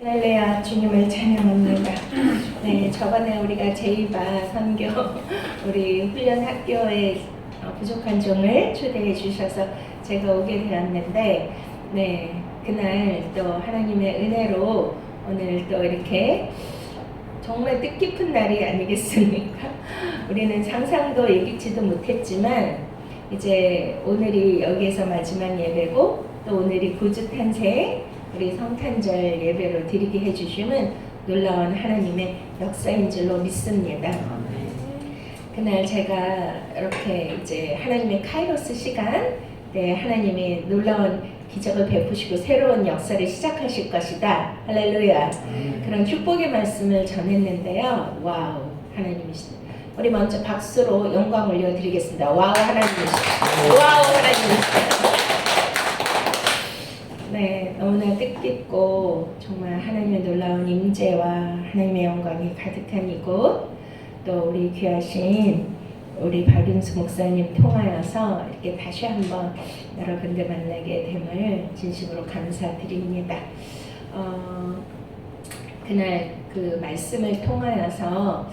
할렐루야, 주님을 찬양합니다. 네, 저번에 우리가 제2바 선교 우리 훈련 학교에 부족한 종을 초대해 주셔서 제가 오게 되었는데, 네, 그날 또 하나님의 은혜로 오늘 또 이렇게 정말 뜻깊은 날이 아니겠습니까? 우리는 상상도 예기치도 못했지만 이제 오늘이 여기에서 마지막 예배고 또 오늘이 구주 탄생 우리 성탄절 예배로 드리게 해주심은 놀라운 하나님의 역사인 줄로 믿습니다. 그날 제가 이렇게 이제 하나님의 카이로스 시간, 네, 하나님이 놀라운 기적을 베푸시고 새로운 역사를 시작하실 것이다. 할렐루야. 그런 축복의 말씀을 전했는데요. 와우, 하나님이시다. 우리 먼저 박수로 영광 올려드리겠습니다. 와우, 하나님이시다. 와우, 하나님이시다. 네, 너무나 뜻깊고 정말 하나님의 놀라운 임재와 하나님의 영광이 가득한 이곳, 또 우리 귀하신 우리 박윤수 목사님 통하여서 이렇게 다시 한번 여러분들 만나게 됨을 진심으로 감사드립니다. 그날 그 말씀을 통하여서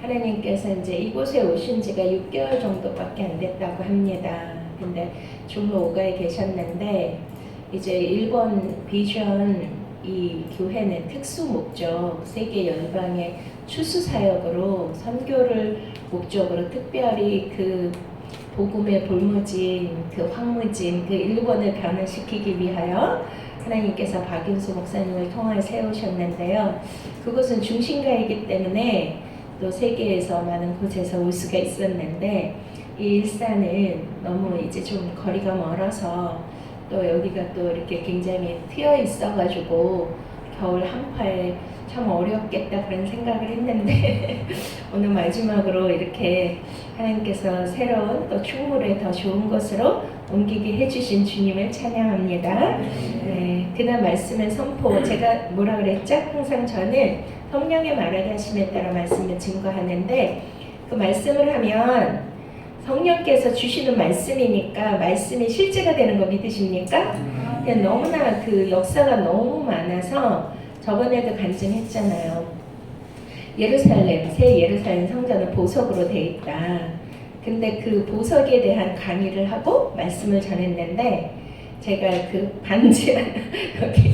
하나님께서 이제 이곳에 오신 지가 6개월 정도밖에 안 됐다고 합니다. 근데 중로 5가에 계셨는데 이제 일본 비전 이 교회는 특수 목적 세계 열방의 추수 사역으로 선교를 목적으로 특별히 그 복음의 볼모진 그 황무진 그 일본을 변화시키기 위하여 하나님께서 박윤수 목사님을 통하여 세우셨는데요. 그곳은 중심가이기 때문에 또 세계에서 많은 곳에서 올 수가 있었는데 이 일산은 너무 이제 좀 거리가 멀어서 또 여기가 또 이렇게 굉장히 트여 있어가지고 겨울 한파에 참 어렵겠다 그런 생각을 했는데 오늘 마지막으로 이렇게 하나님께서 새로운 또 충무를 더 좋은 것으로 옮기게 해주신 주님을 찬양합니다. 네, 그날 말씀의 선포, 제가 뭐라 그랬죠? 항상 저는 성령의 말하게 하심에 따라 말씀을 증거하는데 그 말씀을 하면 성령께서 주시는 말씀이니까 말씀이 실제가 되는 거 믿으십니까? 그냥 너무나 그 역사가 너무 많아서 저번에도 간증했잖아요. 예루살렘, 새 예루살렘 성전은 보석으로 돼 있다. 근데 그 보석에 대한 강의를 하고 말씀을 전했는데 제가 그 반지 여기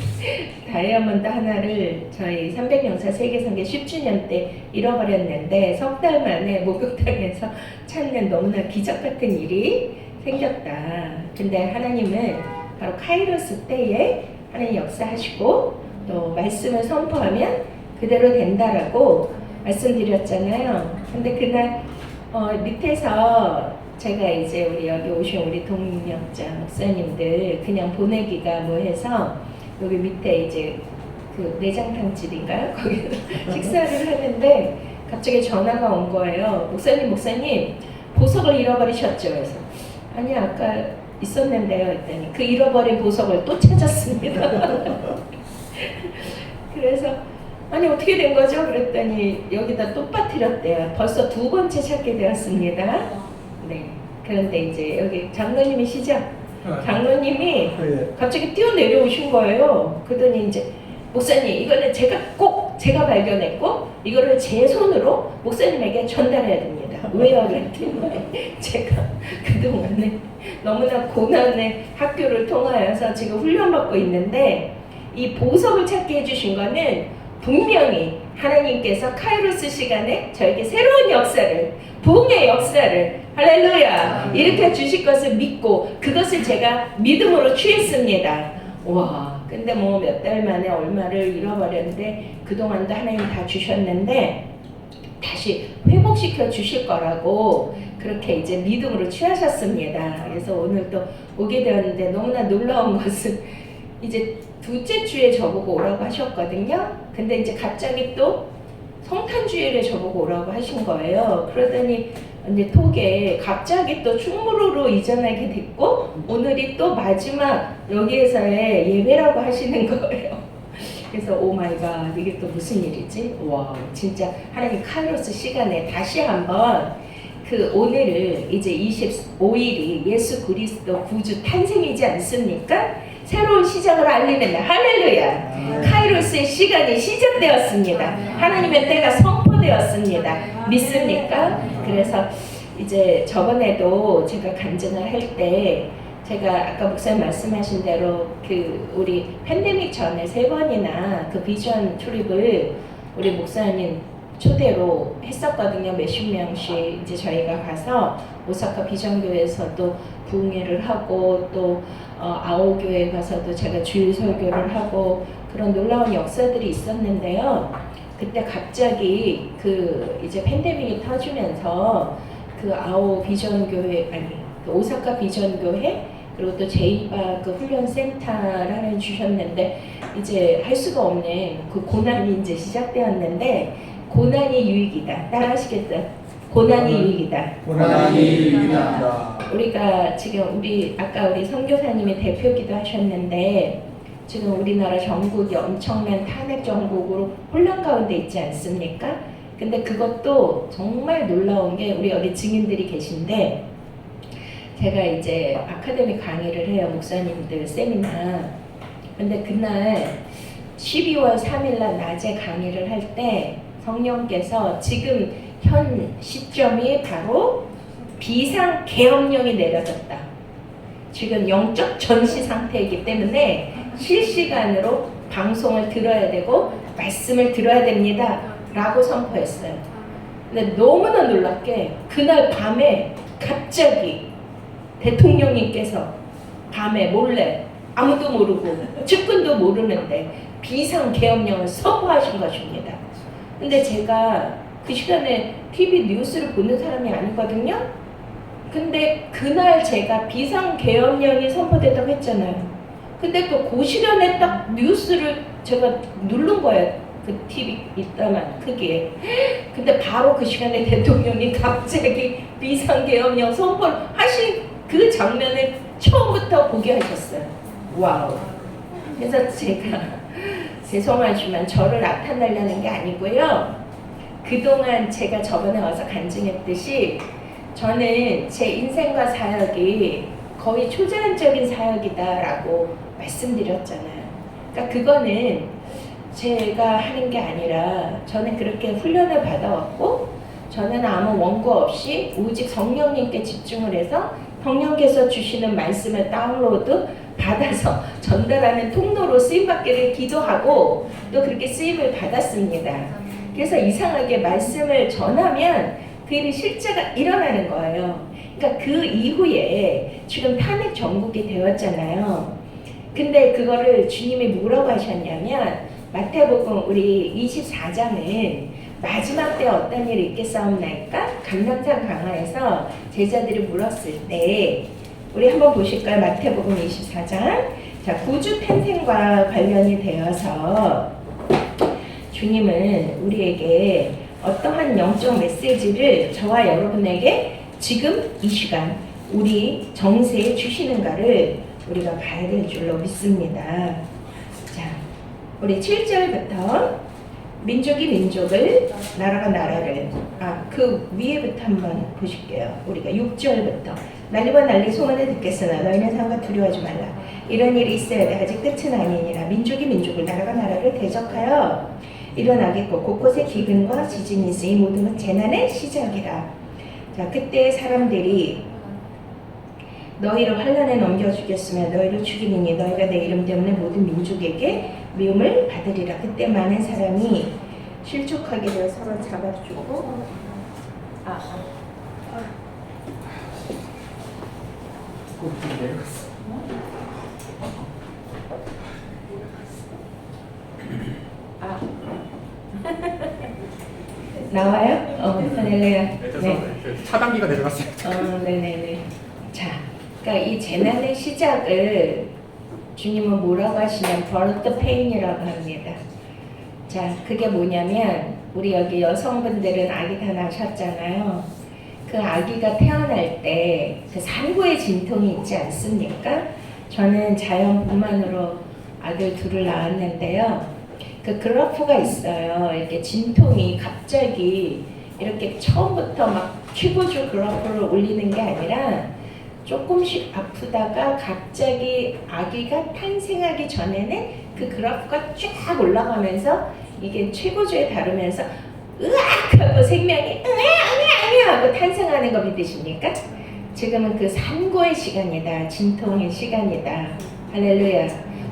다이아몬드 하나를 저희 300명사 세계선교 10주년 때 잃어버렸는데 석 달 만에 목욕탕에서 찾는 너무나 기적 같은 일이 생겼다. 근데 하나님은 바로 카이로스 때에 하나님 역사하시고 또 말씀을 선포하면 그대로 된다라고 말씀드렸잖아요. 근데 그날 밑에서 제가 이제 우리 여기 오신 우리 동력자 목사님들 그냥 보내기가 뭐해서 여기 밑에 이제 그 내장탕집인가요? 거기서 식사를 하는데 갑자기 전화가 온 거예요. 목사님 보석을 잃어버리셨죠? 그래서 아니 아까 있었는데요 했더니 그 잃어버린 보석을 또 찾았습니다. 그래서 아니 어떻게 된 거죠? 그랬더니 여기다 또 빠뜨렸대요. 벌써 2번째 찾게 되었습니다. 네. 그런데 이제 여기 장로님이시죠? 장로님이 갑자기 뛰어내려오신 거예요. 그러더니 이제 목사님 이거는 제가 발견했고 이거를 제 손으로 목사님에게 전달해야 됩니다. 왜요? 그랬더니 제가 그동안에 너무나 고난의 학교를 통하여서 지금 훈련받고 있는데 이 보석을 찾게 해주신 거는 분명히 하나님께서 카이로스 시간에 저에게 새로운 역사를 부흥의 역사를 할렐루야 일으켜 주실 것을 믿고 그것을 제가 믿음으로 취했습니다. 와, 근데 뭐 몇 달 만에 얼마를 잃어버렸는데 그동안도 하나님 다 주셨는데 다시 회복시켜 주실 거라고 그렇게 이제 믿음으로 취하셨습니다. 그래서 오늘 또 오게 되었는데 너무나 놀라운 것은 이제 2째 주에 저보고 오라고 하셨거든요. 근데 이제 갑자기 또 성탄주일에 저보고 오라고 하신 거예요. 그러더니 이제 톡에 갑자기 또 충무로로 이전하게 됐고 오늘이 또 마지막 여기에서의 예배라고 하시는 거예요. 그래서 오 마이 갓 이게 또 무슨 일이지? 와 진짜 하나님 카이로스 시간에 다시 한번 그 오늘을 이제 25일이 예수 그리스도 구주 탄생이지 않습니까? 새로운 시작을 알리는 날 할렐루야. 카이로스 카이로스의 시간이 시작되었습니다. 하나님의 때가 선포되었습니다. 믿습니까? 그래서 이제 저번에도 제가 간증을 할 때 제가 아까 목사님 말씀하신 대로 그 우리 팬데믹 전에 3번이나 그 비전 트립을 우리 목사님 초대로 했었거든요. 몇십 명씩 이제 저희가 가서 오사카 비전교회에서도 부흥회를 하고 또 아오교회 가서도 제가 주일 설교를 하고 그런 놀라운 역사들이 있었는데요. 그때 갑자기 그 이제 팬데믹이 터지면서 그 아오 비전교회 그 오사카 비전교회 그리고 또 제이바 그 훈련센터를 하나 주셨는데 이제 할 수가 없는 그 고난이 이제 시작되었는데 고난이 유익이다. 따라하시겠죠? 고난이 유익이다. 고난이 유익이다. 우리가 지금 아까 우리 선교사님이 대표기도 하셨는데 지금 우리나라 전국이 엄청난 탄핵 정국으로 혼란 가운데 있지 않습니까? 근데 그것도 정말 놀라운 게 우리 여기 증인들이 계신데 제가 이제 아카데미 강의를 해요. 목사님들 세미나. 근데 그날 12월 3일날 낮에 강의를 할 때 성령께서 지금 현 시점이 바로 비상 계엄령이 내려졌다. 지금 영적 전시 상태이기 때문에 실시간으로 방송을 들어야 되고 말씀을 들어야 됩니다. 라고 선포했어요. 근데 너무나 놀랍게 그날 밤에 갑자기 대통령님께서 밤에 몰래 아무도 모르고 측근도 모르는데 비상계엄령을 선포하신 것입니다. 근데 제가 그 시간에 TV 뉴스를 보는 사람이 아니거든요. 근데 그날 제가 비상계엄령이 선포됐다고 했잖아요. 근데 또 그 시간에 딱 뉴스를 제가 누른 거예요. 그 TV 있다만 크기에. 근데 바로 그 시간에 대통령이 갑자기 비상계엄령 선포를 하신 그 장면을 처음부터 보게 하셨어요. 와우. 그래서 제가 죄송하지만 저를 나타내려는 게 아니고요. 그동안 제가 저번에 와서 간증했듯이 저는 제 인생과 사역이 거의 초자연적인 사역이다라고 말씀드렸잖아요. 그러니까 그거는 제가 하는 게 아니라 저는 그렇게 훈련을 받아왔고 저는 아무 원고 없이 오직 성령님께 집중을 해서 성령께서 주시는 말씀을 다운로드 받아서 전달하는 통로로 쓰임받기를 기도하고 또 그렇게 쓰임을 받았습니다. 그래서 이상하게 말씀을 전하면 그 일이 실제가 일어나는 거예요. 그러니까 그 이후에 지금 탄핵 정국이 되었잖아요. 근데 그거를 주님이 뭐라고 하셨냐면 마태복음 우리 24장은 마지막 때 어떤 일이 있겠사옵나이까? 감람산 강화에서 제자들이 물었을 때 우리 한번 보실까요? 마태복음 24장. 자, 구주 탄생과 관련이 되어서 주님은 우리에게 어떠한 영적 메시지를 저와 여러분에게 지금 이 시간 우리 정세에 주시는가를 우리가 봐야 될 줄로 믿습니다. 자, 우리 7절부터 민족이 민족을 나라가 나라를 그 위에부터 한번 보실게요. 우리가 6절부터 난리와 난리 소문을 듣겠으나 너희는 상과 두려워하지 말라. 이런 일이 있어야 돼. 아직 끝은 아니니라. 민족이 민족을 나라가 나라를 대적하여 일어나겠고 곳곳에 기근과 지진이 있으니 모든 건 재난의 시작이라. 자, 그때 사람들이 너희를 환난에 넘겨주겠으며 너희를 죽이느니 너희가 내 이름 때문에 모든 민족에게 미움을 받으리라. 그때 많은 사람이 실족하게 되어 서로 잡아주고 나와요? 할렐루야. 네. 차단기가 내려갔어요. 네네네. 자, 그러니까 이 재난의 시작을 주님은 뭐라고 하시냐면 birth pain이라고 합니다. 자, 그게 뭐냐면 우리 여기 여성분들은 아기 다 낳으셨잖아요. 그 아기가 태어날 때 그 산후의 진통이 있지 않습니까? 저는 자연분만으로 아들 둘을 낳았는데요. 그 그래프가 있어요. 이렇게 진통이 갑자기 이렇게 처음부터 막 큐브주 그래프를 올리는 게 아니라 조금씩 아프다가 갑자기 아기가 탄생하기 전에는 그 그 그래프가 쫙 올라가면서 이게 최고조에 다루면서 으악 하고 생명이 아니야 하고 탄생하는 거 믿으십니까? 지금은 그 산고의 시간이다. 진통의 시간이다. 할렐루야.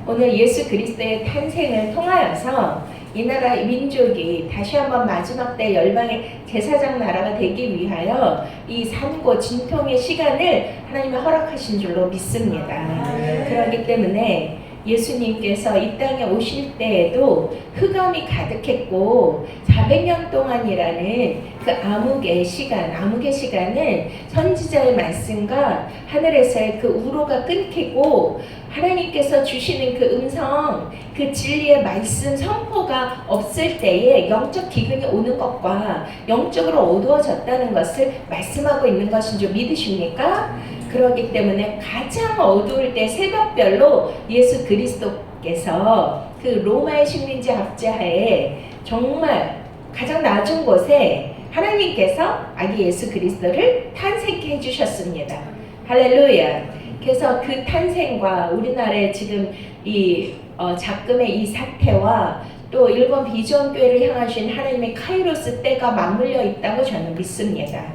오늘 예수 그리스도의 탄생을 통하여서 이 나라 민족이 다시 한번 마지막 때 열방의 제사장 나라가 되기 위하여 이 산고 진통의 시간을 하나님이 허락하신 줄로 믿습니다. 그렇기 때문에 예수님께서 이 땅에 오실 때에도 흑암이 가득했고 400년 동안이라는 그 암흑의 시간을 선지자의 말씀과 하늘에서의 그 우로가 끊기고 하나님께서 주시는 그 음성, 그 진리의 말씀 선포가 없을 때에 영적 기근이 오는 것과 영적으로 어두워졌다는 것을 말씀하고 있는 것인 줄 믿으십니까? 그렇기 때문에 가장 어두울 때 새벽별로 예수 그리스도께서 그 로마의 식민지 압제하에 정말 가장 낮은 곳에 하나님께서 아기 예수 그리스도를 탄생케 해주셨습니다. 할렐루야. 그래서 그 탄생과 우리나라의 지금 이 작금의 이 사태와 또 일본 비전교회를 향하신 하나님의 카이로스 때가 맞물려 있다고 저는 믿습니다.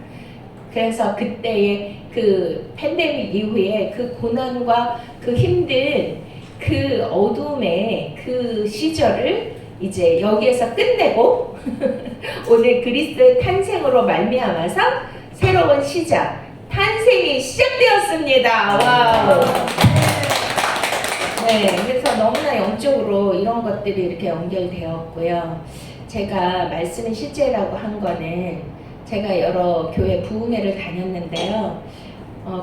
그래서 그때의 그 팬데믹 이후에 그 고난과 그 힘든 그 어둠의 그 시절을 이제 여기에서 끝내고 오늘 그리스도의 탄생으로 말미암아서 새로운 시작, 탄생이 시작되었습니다. 와우. 네, 그래서 너무나 영적으로 이런 것들이 이렇게 연결되었고요. 제가 말씀이 실제라고 한 거는 제가 여러 교회 부흥회를 다녔는데요.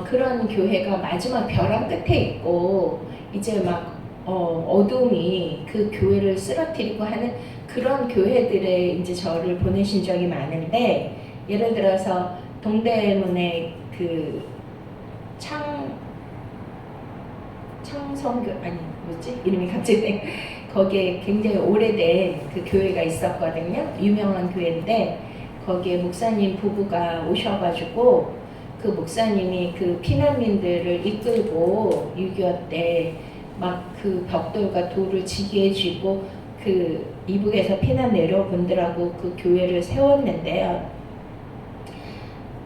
그런 교회가 마지막 벼랑 끝에 있고 이제 막 어둠이 그 교회를 쓰러뜨리고 하는 그런 교회들에 이제 저를 보내신 적이 많은데, 예를 들어서 동대문에 그 창성교 아니 뭐지 이름이 갑자기 거기에 굉장히 오래된 그 교회가 있었거든요. 유명한 교회인데 거기에 목사님 부부가 오셔가지고 그 목사님이 그 피난민들을 이끌고 6.25 때 막 그 벽돌과 돌을 지게 해주고 그 이북에서 피난 내려온 분들하고 그 교회를 세웠는데요.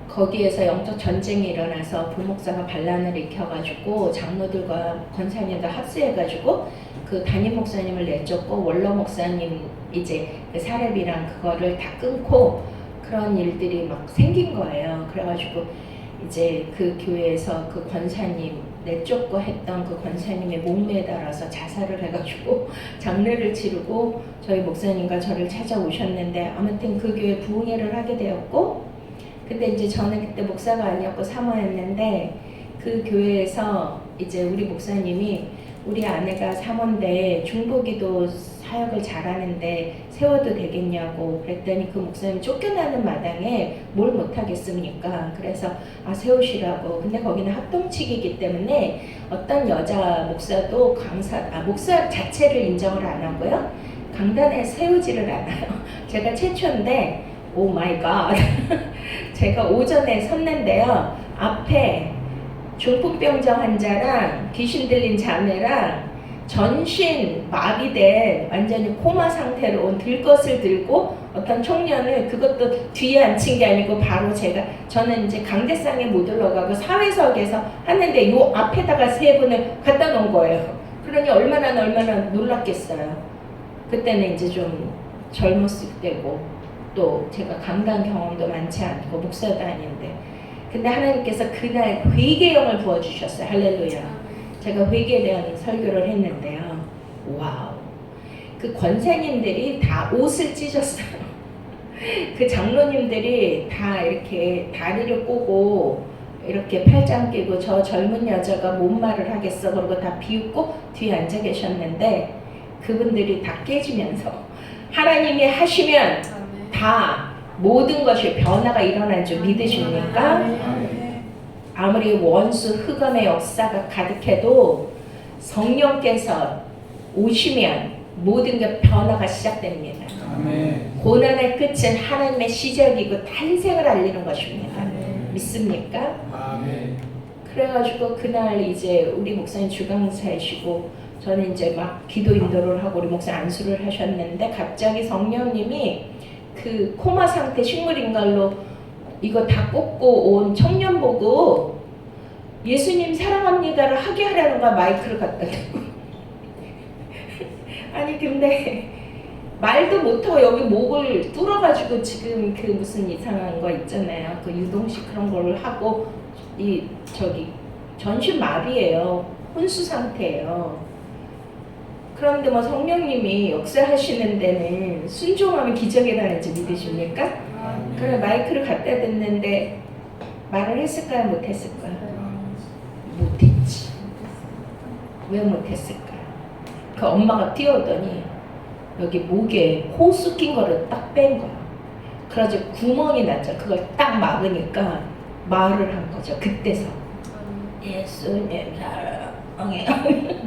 거기에서 영적 전쟁이 일어나서 부목사가 반란을 일으켜가지고 장로들과 권사님들 합수해가지고 그 담임 목사님을 내쫓고 원로 목사님 이제 그 사례비랑 그거를 다 끊고 그런 일들이 막 생긴 거예요. 그래가지고 이제 그 교회에서 그 권사님 내쫓고 했던 그 권사님의 목매달아서 자살을 해가지고 장례를 치르고 저희 목사님과 저를 찾아오셨는데 아무튼 그 교회 부흥회를 하게 되었고, 근데 이제 저는 그때 목사가 아니었고 사모였는데 그 교회에서 이제 우리 목사님이 우리 아내가 사모인데 중보기도 사역을 잘하는데 세워도 되겠냐고 그랬더니 그 목사님 쫓겨나는 마당에 뭘 못하겠습니까? 그래서 세우시라고. 근데 거기는 합동치기이기 때문에 어떤 여자 목사도 목사 자체를 인정을 안 하고요. 강단에 세우지를 않아요. 제가 최초인데 오 마이 갓. 제가 오전에 섰는데요. 앞에 중풍병정 환자랑 귀신 들린 자매랑 전신 마비된 완전히 코마 상태로 온 들것을 들고 어떤 청년을, 그것도 뒤에 앉힌 게 아니고 바로 저는 이제 강대상에 못 올라가고 사회석에서 하는데 요 앞에다가 세 분을 갖다 놓은 거예요. 그러니 얼마나 놀랐겠어요. 그때는 이제 좀 젊었을 때고 또 제가 강단 경험도 많지 않고 목사도 아닌데, 근데 하나님께서 그날 회개의 영을 부어주셨어요. 할렐루야. 제가 회개에 대한 설교를 했는데요. 와우. 그 권사님들이 다 옷을 찢었어요. 그 장로님들이 다 이렇게 다리를 꼬고 이렇게 팔짱 끼고 저 젊은 여자가 뭔 말을 하겠어 그러고 다 비웃고 뒤에 앉아 계셨는데 그분들이 다 깨지면서 하나님이 하시면 다 모든 것이 변화가 일어날 줄 믿으십니까? 아무리 원수 흑암의 역사가 가득해도 성령께서 오시면 모든 게 변화가 시작됩니다. 아멘. 고난의 끝은 하나님의 시작이고 탄생을 알리는 것입니다. 아멘. 믿습니까? 아멘. 그래가지고 그날 이제 우리 목사님 주강사이시고 저는 이제 막 기도 인도를 하고 우리 목사 안수를 하셨는데 갑자기 성령님이 그 코마 상태 식물인갈로 이거 다 꽂고 온 청년 보고 예수님 사랑합니다를 하게 하라는 거야. 마이크를 갖다 대고. 아니 근데 말도 못하고 여기 목을 뚫어가지고 지금 그 무슨 이상한 거 있잖아요. 그 유동식 그런 걸 하고 이 저기 전신 마비예요. 혼수 상태예요. 그런데 뭐 성령님이 역사하시는 데는 순종하면 기적이 나는지 믿으십니까? 그래 마이크를 갖다 댔는데 말을 했을까요? 못했을까요? 못했지. 왜 못했을까? 그 엄마가 뛰어오더니 여기 목에 호수 낀 거를 딱 뺀 거야. 그래가지고 구멍이 났죠. 그걸 딱 막으니까 말을 한 거죠. 그때서 예수님 사랑해요.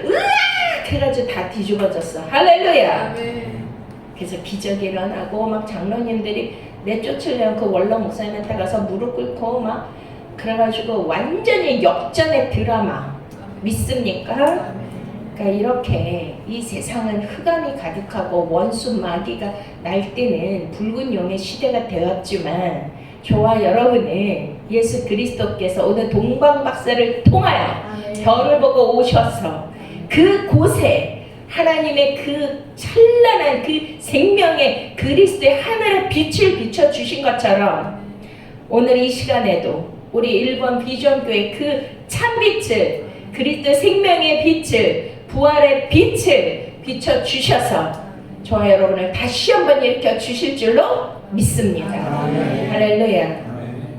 으악! 해가지고 다 뒤집어졌어. 할렐루야. 그래서 기적이 일어나고 막 장로님들이 내쫓으려고 그 원로 목사님한테 가서 무릎 꿇고 막 그래가지고 완전히 역전의 드라마. 믿습니까? 그러니까 이렇게 이 세상은 흑암이 가득하고 원수 마귀가 날뛰는 붉은 용의 시대가 되었지만 저와 여러분은 예수 그리스도께서 오늘 동방박사를 통하여 별을 보고 오셔서 그 곳에 하나님의 그 찬란한 그 생명의 그리스도의 하늘의 빛을 비춰주신 것처럼 오늘 이 시간에도 우리 일본 비전교회 그 참빛을 그리스도의 생명의 빛을 부활의 빛을 비춰주셔서 저와 여러분을 다시 한번 일으켜 주실 줄로 믿습니다. 할렐루야.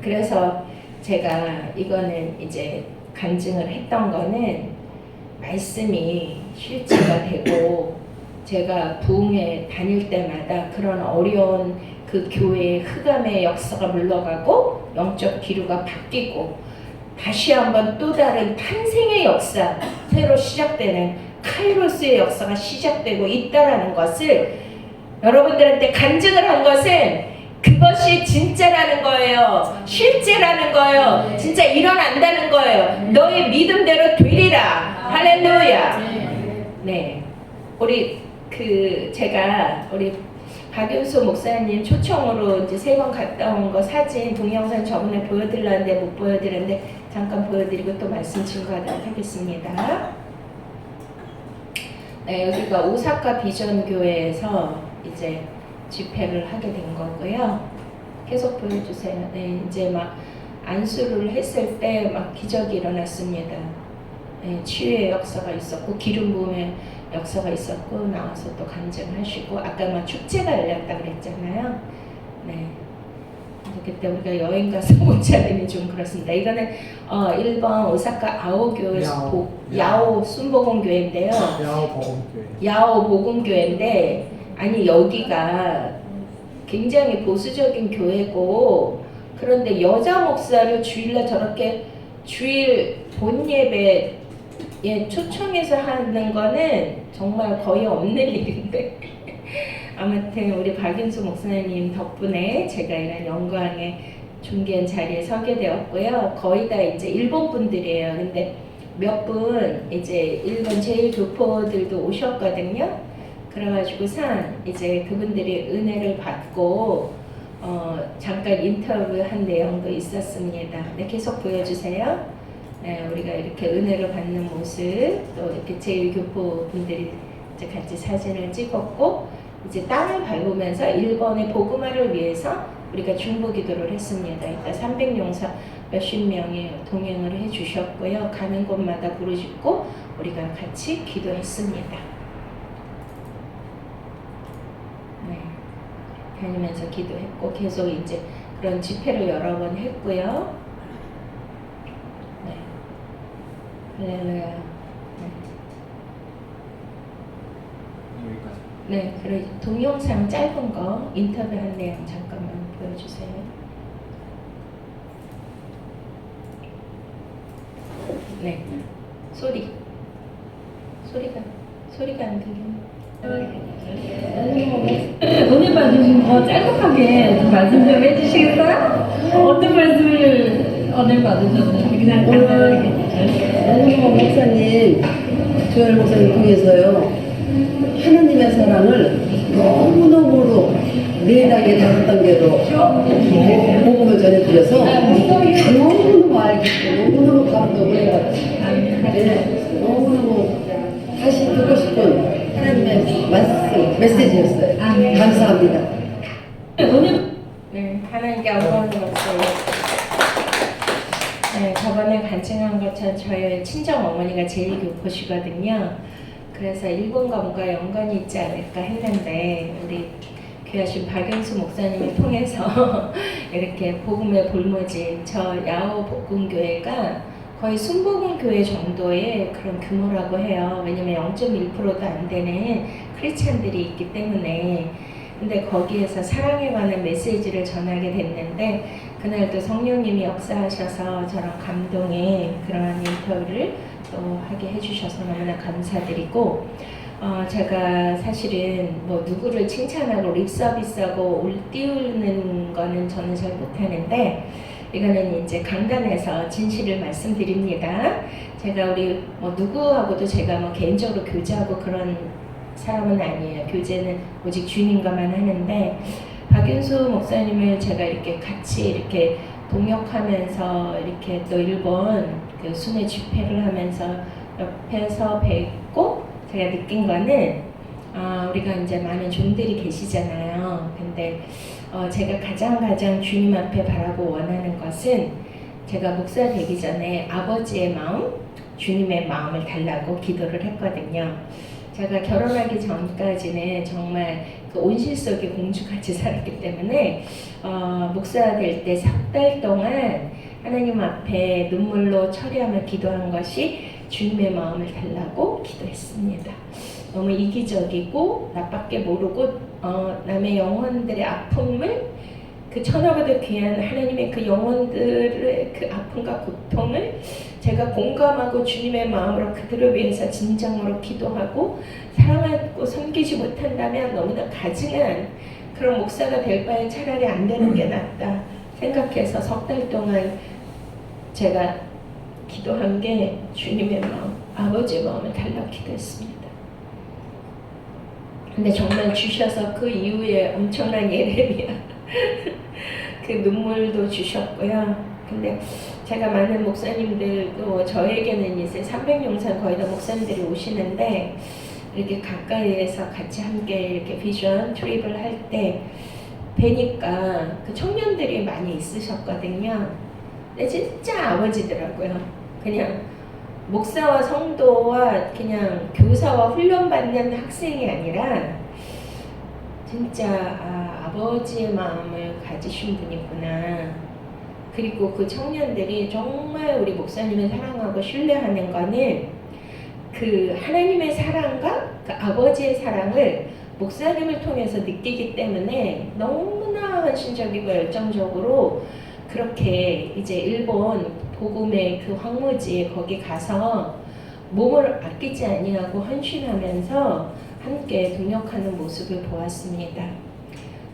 그래서 제가 이거는 이제 간증을 했던 거는 말씀이 실제가 되고 제가 부흥회 다닐 때마다 그런 어려운 그 교회의 흑암의 역사가 물러가고 영적 기류가 바뀌고 다시 한번 또 다른 탄생의 역사, 새로 시작되는 카이로스의 역사가 시작되고 있다라는 것을 여러분들한테 간증을 한 것은 그것이 진짜라는 거예요. 실제라는 거예요. 진짜 일어난다는 거예요. 너의 믿음대로 되리라. 할렐루야. 네, 우리 제가 우리 박윤수 목사님 초청으로 이제 3번 갔다 온 거 사진 동영상 저번에 보여드렸는데 못 보여드렸는데 잠깐 보여드리고 또 말씀 증거하도록 하겠습니다. 네, 여기가 오사카 비전교회에서 이제 집회를 하게 된 거고요. 계속 보여주세요. 네, 이제 막 안수를 했을 때 막 기적이 일어났습니다. 네, 치유의 역사가 있었고 기름 부음의 역사가 있었고 나와서 또 간증하시고 아까 막 축제가 열렸다 그랬잖아요. 네. 그때 우리가 여행 가서 못 찾으니 좀 그렇습니다. 이거는 일본 오사카 아오교회 야오 순복음교회인데요. 야오 복음교회인데 아니 여기가 굉장히 보수적인 교회고 그런데 여자 목사를 주일날 저렇게 주일 본 예배에 초청해서 하는 거는 정말 거의 없는 일인데 아무튼 우리 박윤수 목사님 덕분에 제가 이런 영광의 존귀한 자리에 서게 되었고요. 거의 다 이제 일본 분들이에요. 근데 몇 분 이제 일본 제일 교포들도 오셨거든요. 그래가지고선 이제 그분들이 은혜를 받고 잠깐 인터뷰한 내용도 있었습니다. 네, 계속 보여주세요. 네, 우리가 이렇게 은혜를 받는 모습 또 이렇게 제일 교포 분들이 이제 같이 사진을 찍었고 이제 땅을 밟으면서 일본의 복음화를 위해서 우리가 중보 기도를 했습니다. 이따 300용사 몇십 명이 동행을 해주셨고요. 가는 곳마다 부르짖고 우리가 같이 기도했습니다. 네, 다니면서 기도했고 계속 이제 그런 집회를 여러 번 했고요. 네, 할렐루야. 네, 그리고 동영상 짧은 거 인터뷰한 내용 잠깐만 보여주세요. 네, 소리가 안 들리네. 은혜 받으신 거 짤막하게 말씀 좀 해주시겠어요? 어떤 말씀을 은혜 받으셨나요? 그냥 간단하게. 박윤호 목사님, 조엘 목사님 통해서요, 하나님의 사랑을 너무너무로 4단계, 5단계로 복음을 전해드려서 너무너무 알겠고 너무너무 감동을 해가지고 너무너무 다시 듣고 싶은 하나님의 말씀, 메시지였어요. 감사합니다. 오늘 네, 하나님께 영광스럽습니다. 네, 저번에 간증한 것처럼 저희 친정 어머니가 제일 교포시거든요. 그래서 일본과 뭔가 연관이 있지 않을까 했는데 우리 귀하신 박윤수 목사님을 통해서 이렇게 복음의 볼모지 저 야오 복음교회가 거의 순복음교회 정도의 그런 규모라고 해요. 왜냐면 0.1%도 안 되는 크리스찬들이 있기 때문에. 근데 거기에서 사랑에 관한 메시지를 전하게 됐는데 그날도 성령님이 역사하셔서 저런 감동의 그러한 인터뷰를 또 하게 해주셔서 너무나 감사드리고 제가 사실은 뭐 누구를 칭찬하고 립서비스하고 띄우는 거는 저는 잘 못하는데 이거는 이제 강단에서 진실을 말씀드립니다. 제가 우리 뭐 누구하고도 제가 뭐 개인적으로 교제하고 그런 사람은 아니에요. 교제는 오직 주님과만 하는데 박윤수 목사님을 제가 이렇게 같이 이렇게 동역하면서 이렇게 또 일본 그 순회 집회를 하면서 옆에서 뵙고 제가 느낀 거는 우리가 이제 많은 종들이 계시잖아요. 근데 제가 가장 주님 앞에 바라고 원하는 것은 제가 목사 되기 전에 아버지의 마음, 주님의 마음을 달라고 기도를 했거든요. 제가 결혼하기 전까지는 정말 그 온실 속의 공주같이 살았기 때문에 목사 될 때 3달 동안 하나님 앞에 눈물로 처리하며 기도한 것이 주님의 마음을 달라고 기도했습니다. 너무 이기적이고 나밖에 모르고 남의 영혼들의 아픔을 그 천하보다 귀한 하나님의 그 영혼들의 그 아픔과 고통을 제가 공감하고 주님의 마음으로 그들을 위해서 진정으로 기도하고 사랑하고 섬기지 못한다면 너무나 가증한 그런 목사가 될 바에 차라리 안 되는 게 낫다 생각해서 3달 동안 제가 기도한 게 주님의 마음, 아버지의 마음을 달라고 기도했습니다. 근데 정말 주셔서 그 이후에 엄청난 예레미야 그 눈물도 주셨고요. 근데 제가 많은 목사님들 또 저에게는 이제 300용산 거의 다 목사님들이 오시는데 이렇게 가까이에서 같이 함께 이렇게 비전 트립을 할 때 뵈니까 그 청년들이 많이 있으셨거든요. 근데 진짜 아버지더라고요. 그냥 목사와 성도와 그냥 교사와 훈련받는 학생이 아니라 진짜 아버지의 마음을 가지신 분이구나. 그리고 그 청년들이 정말 우리 목사님을 사랑하고 신뢰하는 거는 그 하나님의 사랑과 그 아버지의 사랑을 목사님을 통해서 느끼기 때문에 너무나 헌신적이고 열정적으로 그렇게 이제 일본 복음의 그 황무지에 거기 가서 몸을 아끼지 아니하고 헌신하면서 함께 동역하는 모습을 보았습니다.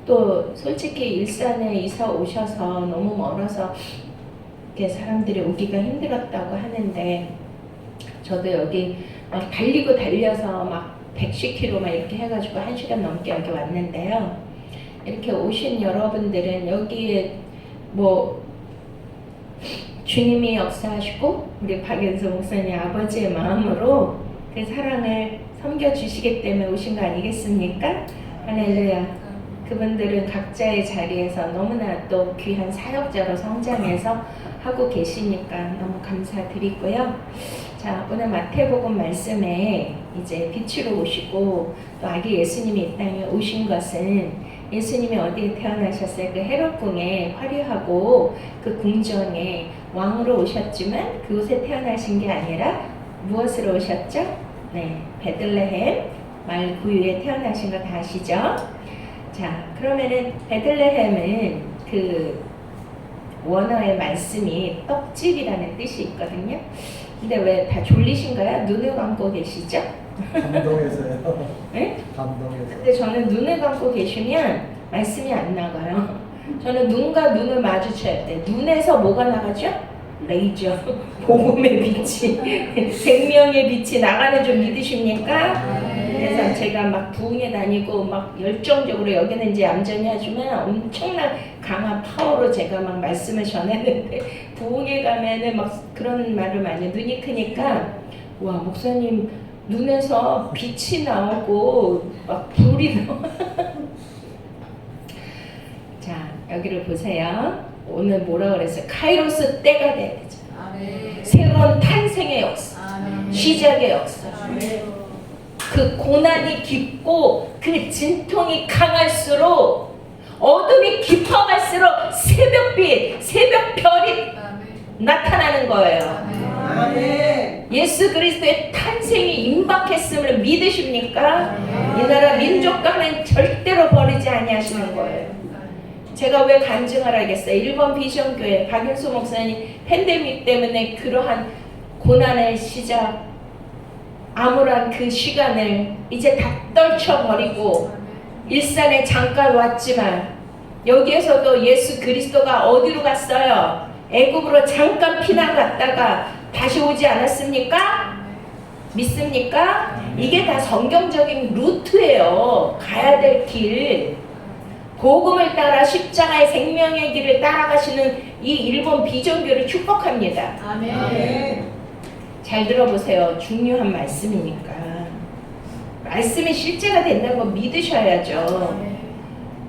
또 솔직히 일산에 이사 오셔서 너무 멀어서 이렇게 사람들이 오기가 힘들었다고 하는데 저도 여기 막 달리고 달려서 막 110km 막 이렇게 해가지고 1시간 넘게 여기 왔는데요. 이렇게 오신 여러분들은 여기에 뭐 주님이 역사하시고 우리 박윤수 목사님 아버지의 마음으로 그 사랑을 섬겨주시기 때문에 오신 거 아니겠습니까? 할렐루야. 그분들은 각자의 자리에서 너무나 또 귀한 사역자로 성장해서 하고 계시니까 너무 감사드리고요. 자, 오늘 마태복음 말씀에 이제 빛으로 오시고 또 아기 예수님이 이 땅에 오신 것은 예수님이 어디에 태어나셨어요? 그 헤롯궁에 화려하고 그 궁정에 왕으로 오셨지만 그곳에 태어나신 게 아니라 무엇으로 오셨죠? 네, 베들레헴 마을 구유에 태어나신 거 다 아시죠? 자, 그러면은 베들레헴은 그 원어의 말씀이 떡집이라는 뜻이 있거든요. 근데 왜 다 졸리신가요? 눈을 감고 계시죠? 감동해서요. 네? 감동해서. 근데 저는 눈을 감고 계시면 말씀이 안 나가요. 저는 눈과 눈을 마주쳐야 돼. 눈에서 뭐가 나가죠? 레이저, 복음의 빛이, 생명의 빛이 나가는 줄 믿으십니까? 그래서 제가 막 부흥에 다니고 막 열정적으로 여기는 이제 얌전히 하지만 엄청난 강한 파워로 제가 막 말씀을 전했는데 부흥에 가면은 막 그런 말을 많이 눈이 크니까 와 목사님 눈에서 빛이 나오고 막 불이 나와. 자 여기를 보세요. 오늘 뭐라 그랬어요? 카이로스 때가 돼야 되죠. 새로운 탄생의 역사, 시작의 역사. 그 고난이 깊고 그 진통이 강할수록 어둠이 깊어갈수록 새벽빛, 새벽별이 나타나는 거예요. 예수 그리스도의 탄생이 임박했음을 믿으십니까? 이 나라 민족 간은 절대로 버리지 아니하시는 거예요. 제가 왜 간증을 하겠어요? 일본 비전교회 박윤수 목사님 팬데믹 때문에 그러한 고난의 시작 암울한 그 시간을 이제 다 떨쳐버리고 일산에 잠깐 왔지만 여기에서도 예수 그리스도가 어디로 갔어요? 애굽으로 잠깐 피난 갔다가 다시 오지 않았습니까? 믿습니까? 이게 다 성경적인 루트예요. 가야 될 길. 복음을 따라 십자가의 생명의 길을 따라가시는 이 일본 비전교를 축복합니다. 아멘. 잘 들어보세요. 중요한 말씀이니까. 말씀이 실제가 된다는 거 믿으셔야죠.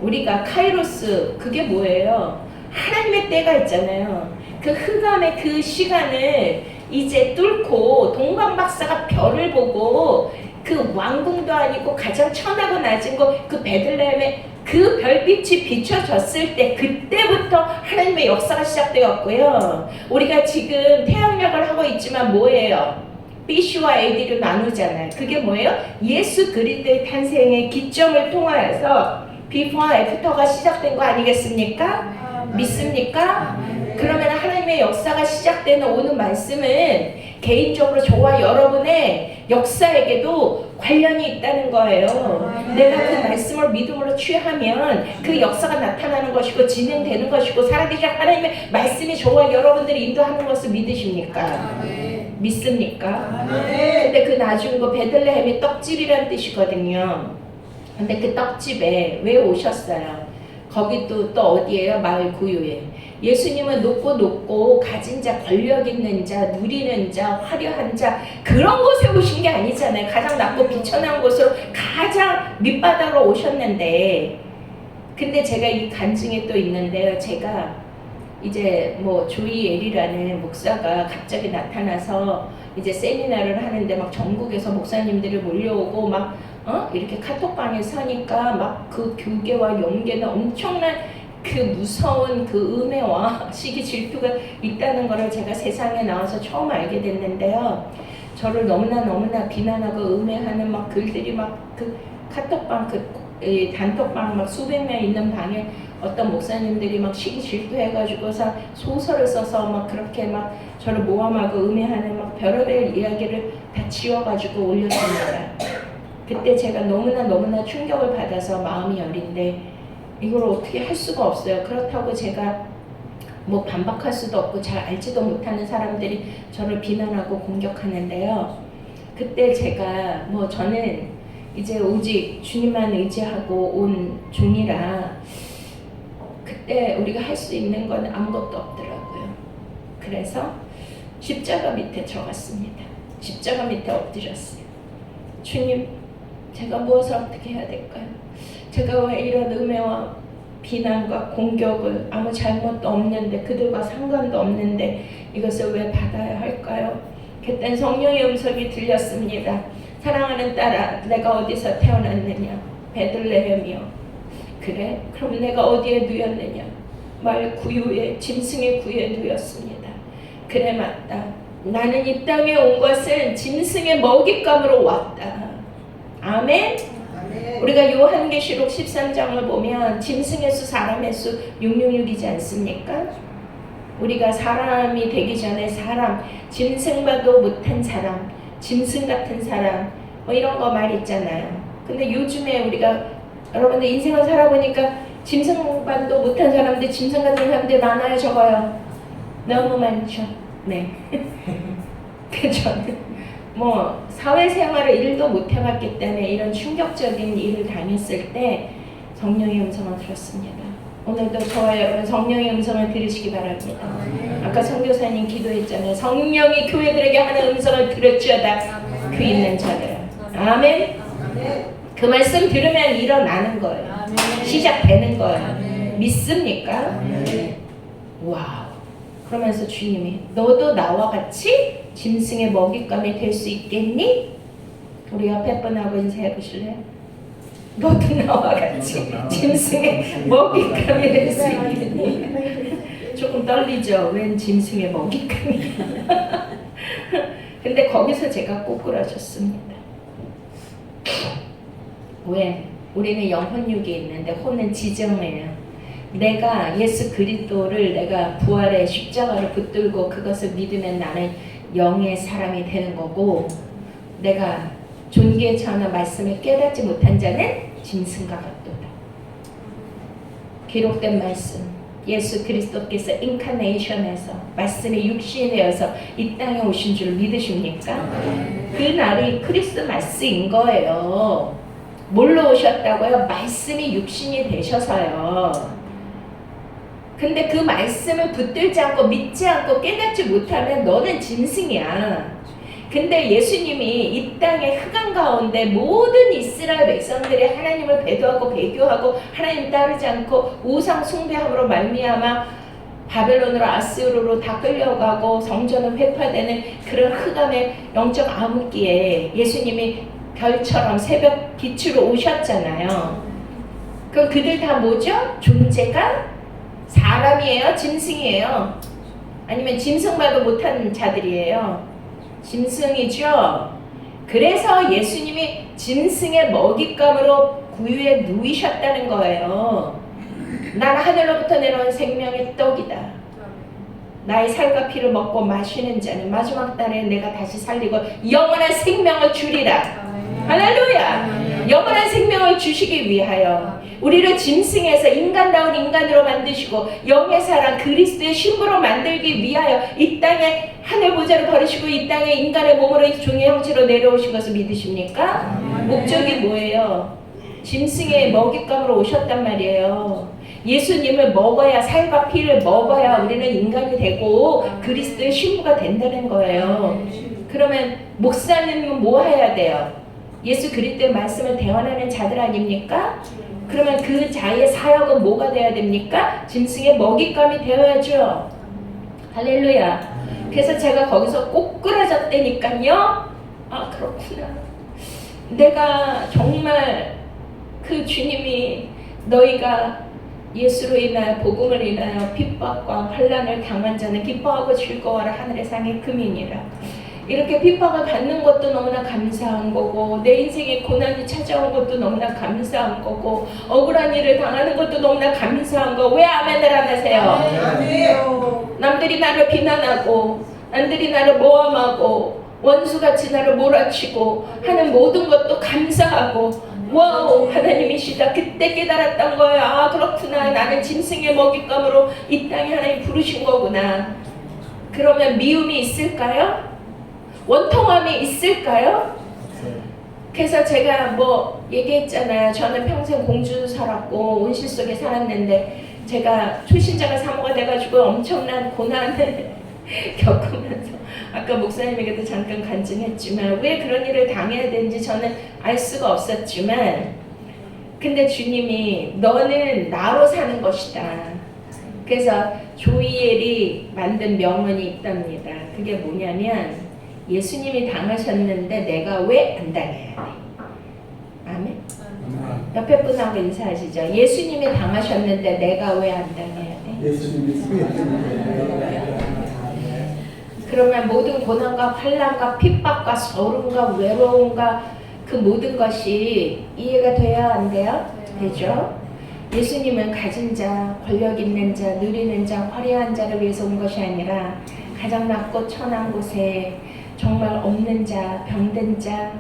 우리가 카이로스 그게 뭐예요? 하나님의 때가 있잖아요. 그 흑암의 그 시간을 이제 뚫고 동방박사가 별을 보고 그 왕궁도 아니고 가장 천하고 낮은 곳 그 베들레헴에 그 별빛이 비춰졌을 때 그때부터 하나님의 역사가 시작되었고요. 우리가 지금 태양력을 하고 있지만 뭐예요? BC와 AD로 나누잖아요. 그게 뭐예요? 예수 그리스도의 탄생의 기점을 통하여서 비포와 애프터가 시작된 거 아니겠습니까? 믿습니까? 그러면 하나님의 역사가 시작되는 오늘 말씀은 개인적으로 저와 여러분의 역사에게도 관련이 있다는 거예요. 내가 그 말씀을 믿음으로 취하면 그 역사가 나타나는 것이고 진행되는 것이고 살아계신 하나님의 말씀이 저와 여러분들을 인도하는 것을 믿으십니까? 믿습니까? 근데 그 나중 그 베들레헴이 떡집이란 뜻이거든요. 근데 그 떡집에 왜 오셨어요? 거기 또 어디예요? 마을 구유에. 예수님은 높고 가진 자, 권력 있는 자, 누리는 자, 화려한 자 그런 곳에 오신 게 아니잖아요. 가장 낮고 비천한 곳으로 가장 밑바닥으로 오셨는데 근데 제가 이 간증이 또 있는데요. 제가 이제 뭐 조이 엘이라는 목사가 갑자기 나타나서 이제 세미나를 하는데 막 전국에서 목사님들이 몰려오고 막 이렇게 카톡방에 서니까 막 그 교계와 연계는 엄청난 그 무서운 그 음해와 시기 질투가 있다는 것을 제가 세상에 나와서 처음 알게 됐는데요. 저를 너무나 비난하고 음해하는 막 글들이 막 그 카톡방 그 단톡방 막 수백 명 있는 방에 어떤 목사님들이 막 시기 질투해가지고서 소설을 써서 막 그렇게 막 저를 모함하고 음해하는 막 별의별 이야기를 다 지워가지고 올렸습니다. 그때 제가 너무나 충격을 받아서 마음이 여린데 이걸 어떻게 할 수가 없어요. 그렇다고 제가 뭐 반박할 수도 없고 잘 알지도 못하는 사람들이 저를 비난하고 공격하는데요. 그때 제가 뭐 저는 이제 오직 주님만 의지하고 온 중이라 그때 우리가 할 수 있는 건 아무것도 없더라고요. 그래서 십자가 밑에 적었습니다. 십자가 밑에 엎드렸어요. 주님, 제가 무엇을 어떻게 해야 될까요? 제가 왜 이런 음해와 비난과 공격을 아무 잘못도 없는데 그들과 상관도 없는데 이것을 왜 받아야 할까요? 그때 성령의 음성이 들렸습니다. 사랑하는 딸아, 내가 어디서 태어났느냐? 베들레헴이요. 그래? 그럼 내가 어디에 누였느냐? 말 구유에, 짐승의 구유에 누였습니다. 그래, 맞다. 나는 이 땅에 온 것은 짐승의 먹잇감으로 왔다. 아멘? 우리가 요한계시록 13장을 보면 짐승의 수, 사람의 수 666이지 않습니까? 우리가 사람이 되기 전에 사람, 짐승과도 못한 사람, 짐승 같은 사람 뭐 이런 거 말 있잖아요. 근데 요즘에 우리가 여러분들 인생을 살아보니까 짐승과도 못한 사람들, 짐승 같은 사람들 많아요, 적어요? 너무 많죠. 네. 그 저는 뭐 사회생활을 일도 못 해봤기 때문에 이런 충격적인 일을 당했을 때 성령의 음성을 들었습니다. 오늘도 저와 여러분 성령의 음성을 들으시기 바랍니다. 아까 선교사님 기도했잖아요. 성령이 교회들에게 하는 음성을 들을지어다 그 있는 자들아. 아멘. 그 말씀 들으면 일어나는 거예요. 시작되는 거예요. 믿습니까? 와우. 그러면서 주님이 너도 나와 같이 짐승의 먹잇감이 될 수 있겠니? 우리 옆에 분하고 인사해 보실래요? 너도 나와 같이 짐승의 먹잇감이 될 수 있겠니? 조금 떨리죠? 웬 짐승의 먹잇감이? 근데 거기서 제가 꼬꾸라졌습니다. 왜? 우리는 영혼육이 있는데 혼은 지정해요. 내가 예수 그리스도를 내가 부활의 십자가를 붙들고 그것을 믿으면 나는 영의 사람이 되는 거고, 내가 존귀에 처하는 말씀을 깨닫지 못한 자는 짐승과 같도다. 기록된 말씀, 예수 그리스도께서 인카네이션에서 말씀이 육신이 되어서 이 땅에 오신 줄 믿으십니까? 그 날이 크리스마스인 거예요. 뭘로 오셨다고요? 말씀이 육신이 되셔서요. 근데 그 말씀을 붙들지 않고 믿지 않고 깨닫지 못하면 너는 짐승이야. 근데 예수님이 이 땅의 흑암 가운데 모든 이스라엘 백성들이 하나님을 배도하고 배교하고 하나님 따르지 않고 우상 숭배함으로 말미암아 바벨론으로 아스르로 다 끌려가고 성전은 회파되는 그런 흑암의 영적 암흑기에 예수님이 별처럼 새벽 빛으로 오셨잖아요. 그럼 그들 다 뭐죠? 존재가 사람이에요? 짐승이에요? 아니면 짐승말도 못하는 자들이에요? 짐승이죠. 그래서 예수님이 짐승의 먹잇감으로 구유에 누이셨다는 거예요. 나는 하늘로부터 내려온 생명의 떡이다. 나의 살과 피를 먹고 마시는 자는 마지막 날에 내가 다시 살리고 영원한 생명을 주리라. 할렐루야. 영원한 생명을 주시기 위하여 우리를 짐승에서 인간다운 인간으로 만드시고 영의 사랑 그리스도의 신부로 만들기 위하여 이 땅에 하늘 보좌를 버리시고 이 땅에 인간의 몸으로 종의 형체로 내려오신 것을 믿으십니까? 목적이 뭐예요? 짐승의 먹잇감으로 오셨단 말이에요. 예수님을 먹어야, 살과 피를 먹어야 우리는 인간이 되고 그리스도의 신부가 된다는 거예요. 그러면 목사님은 뭐 해야 돼요? 예수 그리스도의 말씀을 대언하는 자들 아닙니까? 그러면 그 자의 사역은 뭐가 돼야 됩니까? 짐승의 먹잇감이 되어야죠. 할렐루야. 그래서 제가 거기서 꼬꾸라졌다니까요. 아, 그렇구나. 내가 정말 그 주님이 너희가 예수로 인하여 복음을 인하여 핍박과 환난을 당한 자는 기뻐하고 즐거워하라 하늘의 상의 금이니라. 이렇게 핍박을 받는 것도 너무나 감사한 거고, 내 인생에 고난이 찾아온 것도 너무나 감사한 거고, 억울한 일을 당하는 것도 너무나 감사한 거. 왜 아멘을 안 하세요? 남들이 나를 비난하고 남들이 나를 모함하고 원수같이 나를 몰아치고 하는 모든 것도 감사하고, 와우, 하나님이시다. 그때 깨달았던 거예요. 아, 그렇구나. 나는 짐승의 먹잇감으로 이 땅에 하나님 부르신 거구나. 그러면 미움이 있을까요? 원통함이 있을까요? 그래서 제가 뭐 얘기했잖아요. 저는 평생 공주 살았고 온실 속에 살았는데 제가 초신자가 사모가 돼가지고 엄청난 고난을 겪으면서 아까 목사님에게도 잠깐 간증했지만 왜 그런 일을 당해야 되는지 저는 알 수가 없었지만, 근데 주님이 너는 나로 사는 것이다. 그래서 조이엘이 만든 명언이 있답니다. 그게 뭐냐면 예수님이 당하셨는데 내가 왜 안 당해야 돼? 아멘? 옆에 분하고 인사하시죠. 예수님이 당하셨는데 내가 왜 안 당해야 돼? 예수님이 그러면 모든 고난과 환난과 핍박과 서름과 외로움과 그 모든 것이 이해가 돼야 안 돼요? 되죠? 예수님은 가진 자, 권력 있는 자, 누리는 자, 화려한 자를 위해서 온 것이 아니라 가장 낮고 천한 곳에 정말 없는 자, 병든 자,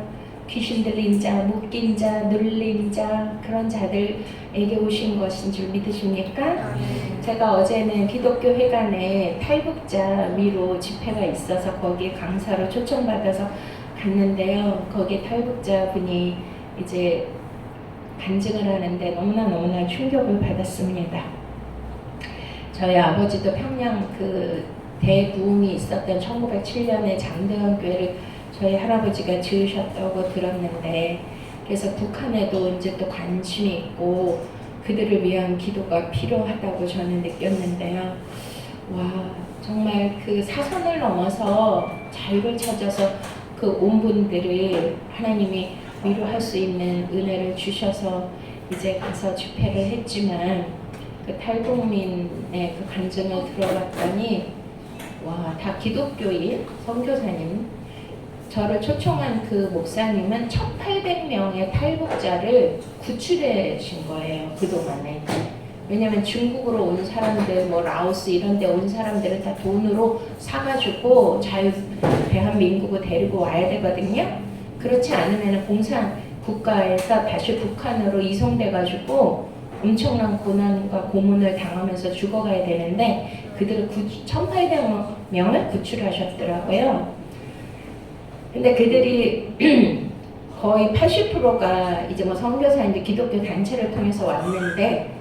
귀신 들린 자, 묶인 자, 눌린 자 그런 자들에게 오신 것인 줄 믿으십니까? 제가 어제는 기독교 회관에 탈북자 위로 집회가 있어서 거기에 강사로 초청받아서 갔는데요. 거기 탈북자 분이 이제 간증을 하는데 너무나 충격을 받았습니다. 저희 아버지도 평양 그 대부흥이 있었던 1907년에 장대원 교회를 저희 할아버지가 지으셨다고 들었는데, 그래서 북한에도 이제 또 관심이 있고 그들을 위한 기도가 필요하다고 저는 느꼈는데요. 와, 정말 그 사선을 넘어서 자유를 찾아서 그 온 분들을 하나님이 위로할 수 있는 은혜를 주셔서 이제 가서 집회를 했지만, 그 탈북민의 그 간증을 들어봤더니 와, 다 기독교인 선교사님, 저를 초청한 그 목사님은 1800명의 탈북자를 구출해 신 거예요, 그동안에. 왜냐면 중국으로 온 사람들, 뭐 라오스 이런 데 온 사람들은 다 돈으로 사가지고 대한민국을 데리고 와야 되거든요. 그렇지 않으면 공산 국가에서 다시 북한으로 이송돼가지고 엄청난 고난과 고문을 당하면서 죽어가야 되는데, 그들을 1800명을 구출하셨더라고요. 근데 그들이 거의 80%가 이제 뭐 선교사인데 기독교 단체를 통해서 왔는데,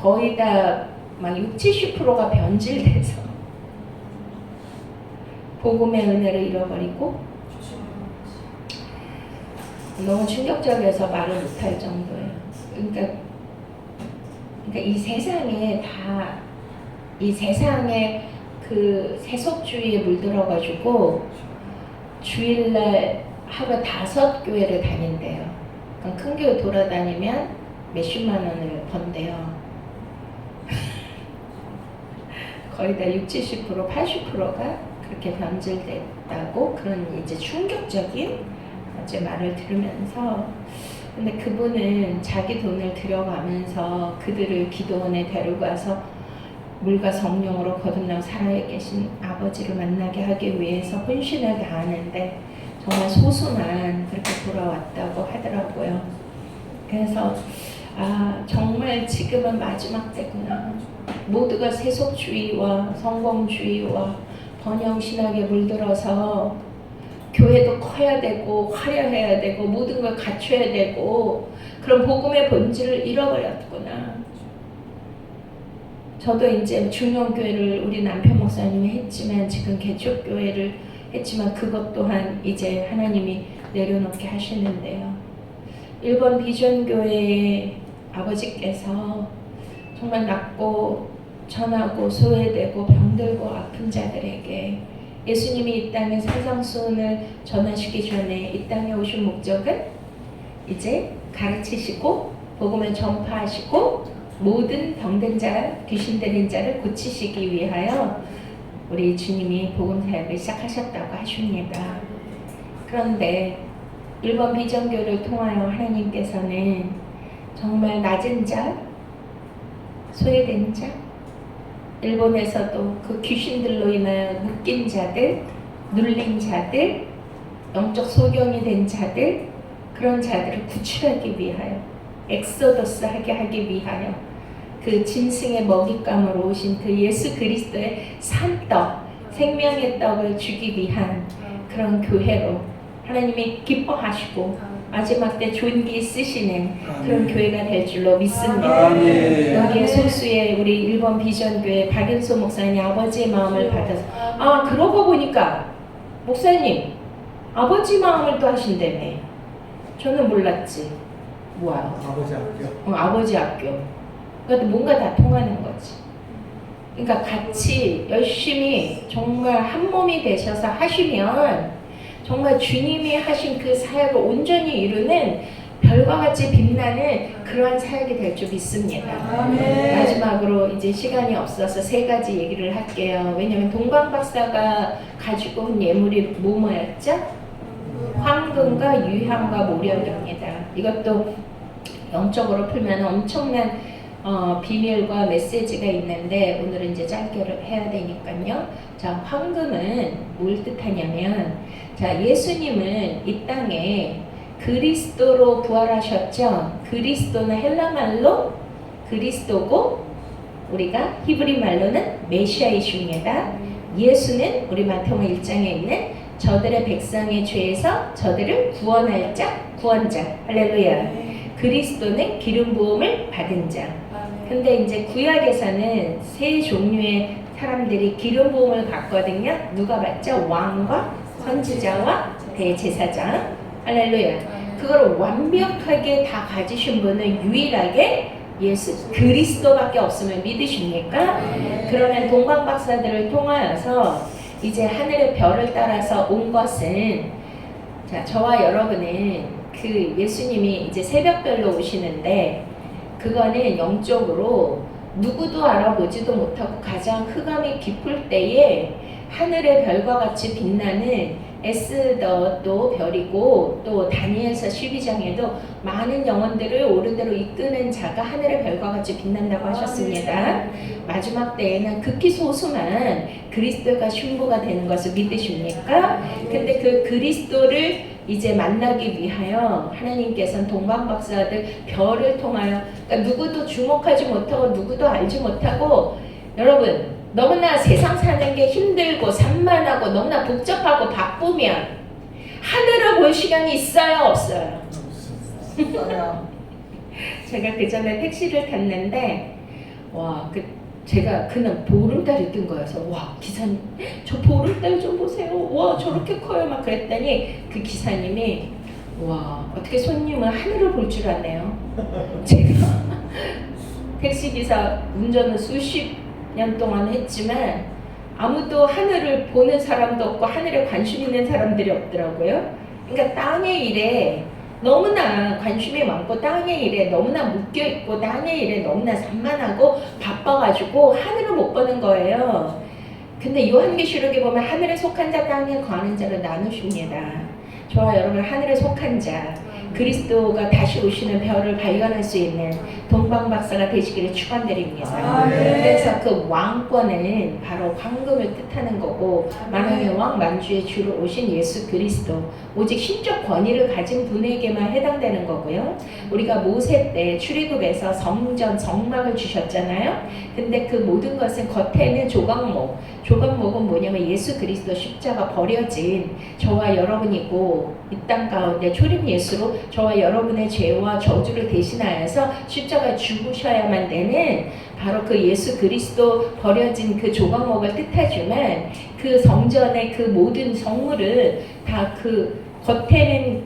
거의 다 막 60-70%가 변질돼서 복음의 은혜를 잃어버리고, 너무 충격적이어서 말을 못할 정도예요. 그러니까 이 세상에 그 세속주의에 물들어가지고 주일날 하루 5교회를 다닌대요. 그럼 큰 교회 돌아다니면 몇십만 원을 번대요. 거의 다 60-70%, 80%가 그렇게 변질됐다고, 그런 이제 충격적인 이제 말을 들으면서, 근데 그분은 자기 돈을 들여가면서 그들을 기도원에 데리고 와서 물과 성령으로 거듭나고 살아 계신 아버지를 만나게 하기 위해서 헌신을 다하는데 정말 소수만 그렇게 돌아왔다고 하더라고요. 그래서 정말 지금은 마지막 때구나. 모두가 세속주의와 성공주의와 번영신학에 물들어서 교회도 커야 되고 화려해야 되고 모든 걸 갖춰야 되고 그런 복음의 본질을 잃어버렸구나. 저도 이제 중년교회를 우리 남편 목사님이 했지만, 지금 개척교회를 했지만 그것 또한 이제 하나님이 내려놓게 하시는데요. 일본 비전교회의 아버지께서 정말 낮고 전하고 소외되고 병들고 아픈 자들에게 예수님이 이 땅에 산상수훈을 전하시기 전에 이 땅에 오신 목적은 이제 가르치시고 복음을 전파하시고 모든 병든 자, 귀신 들린 자를 고치시기 위하여 우리 주님이 복음 사역을 시작하셨다고 하십니다. 그런데 일본 비전교를 통하여 하나님께서는 정말 낮은 자, 소외된 자, 일본에서도 그 귀신들로 인하여 묶인 자들, 눌린 자들, 영적 소경이 된 자들, 그런 자들을 구출하기 위하여, 엑소더스 하게 하기 위하여 그 짐승의 먹잇감으로 오신 그 예수 그리스도의 산떡, 생명의 떡을 주기 위한 그런 교회로 하나님이 기뻐하시고 마지막 때 존귀 쓰시는 그런 교회가 될 줄로 믿습니다. 여기에 소수의 우리 일본 비전교회 박윤소 목사님 아버지의 마음을 받아서, 그러고 보니까 목사님 아버지 마음을 또 하신다며. 저는 몰랐지. 뭐야? 아버지 학교. 아버지 학교. 그러니까 뭔가 다 통하는 거지. 그러니까 같이 열심히 정말 한 몸이 되셔서 하시면 정말 주님이 하신 그 사역을 온전히 이루는 별과 같이 빛나는 그러한 사역이 될 줄 믿습니다. 아멘. 마지막으로 이제 시간이 없어서 3가지 얘기를 할게요. 왜냐면 동방 박사가 가지고 온 예물이 뭐였죠? 황금과 유향과 모략입니다. 이것도 영적으로 풀면 엄청난 비밀과 메시지가 있는데 오늘은 이제 짧게 해야 되니까요. 자, 황금은 뭘 뜻하냐면, 자, 예수님은 이 땅에 그리스도로 부활하셨죠. 그리스도는 헬라말로 그리스도고 우리가 히브리 말로는 메시아이십니다. 예수는 우리 마태복음 1장에 있는 저들의 백성의 죄에서 저들을 구원할 자, 구원자. 할렐루야. 그리스도는 기름 부음을 받은 자. 근데 이제 구약에서는 세 종류의 사람들이 기름 부음을 받거든요. 누가 받죠? 왕과 선지자와 대제사장. 할렐루야. 그걸 완벽하게 다 가지신 분은 유일하게 예수 그리스도밖에 없으면 믿으십니까? 그러면 동방박사들을 통하여서 이제 하늘의 별을 따라서 온 것은, 자, 저와 여러분은 그 예수님이 이제 새벽별로 오시는데 그거는 영적으로 누구도 알아보지도 못하고 가장 흑암이 깊을 때에 하늘의 별과 같이 빛나는 에스더도 별이고 또 다니엘서 12장에도 많은 영혼들을 옳은 대로 이끄는 자가 하늘의 별과 같이 빛난다고 하셨습니다. 마지막 때에는 극히 소수만 그리스도가 흉부가 되는 것을 믿으십니까? 근데 그 그리스도를 이제 만나기 위하여 하나님께서는 동방박사들 별을 통하여, 그러니까 누구도 주목하지 못하고 누구도 알지 못하고, 여러분 너무나 세상 사는 게 힘들고 산만하고 너무나 복잡하고 바쁘면 하늘을 볼 시간이 있어요, 없어요? 제가 그 전에 택시를 탔는데 제가 그냥 보름달이 뜬 거여서 기사님 저 보름달 좀 보세요. 저렇게 커요. 막 그랬더니 그 기사님이 어떻게 손님은 하늘을 볼 줄 아네요. 제가 택시기사 운전을 수십 년 동안 했지만 아무도 하늘을 보는 사람도 없고 하늘에 관심 있는 사람들이 없더라고요. 그러니까 땅의 일에 너무나 관심이 많고 땅의 일에 너무나 묶여있고 땅의 일에 너무나 산만하고 바빠가지고 하늘을 못 보는 거예요. 근데 요한계시록에 보면 하늘에 속한 자 땅에 거하는 자를 나누십니다. 저와 여러분 하늘에 속한 자, 그리스도가 다시 오시는 별을 발견할 수 있는 동방박사가 되시기를 축원드립니다. 그래서 그 왕권은 바로 황금을 뜻하는 거고 만왕의 왕 만주의 주로 오신 예수 그리스도, 오직 신적 권위를 가진 분에게만 해당되는 거고요. 우리가 모세 때 출애굽에서 성전 성막을 주셨잖아요. 근데 그 모든 것은 겉에는 조각목은 뭐냐면 예수 그리스도 십자가 버려진 저와 여러분이고 이 땅 가운데 초림 예수로 저와 여러분의 죄와 저주를 대신하여서 십자가에 죽으셔야만 되는 바로 그 예수 그리스도 버려진 그 조각목을 뜻하지만 그 성전의 그 모든 성물을 다 그 겉에는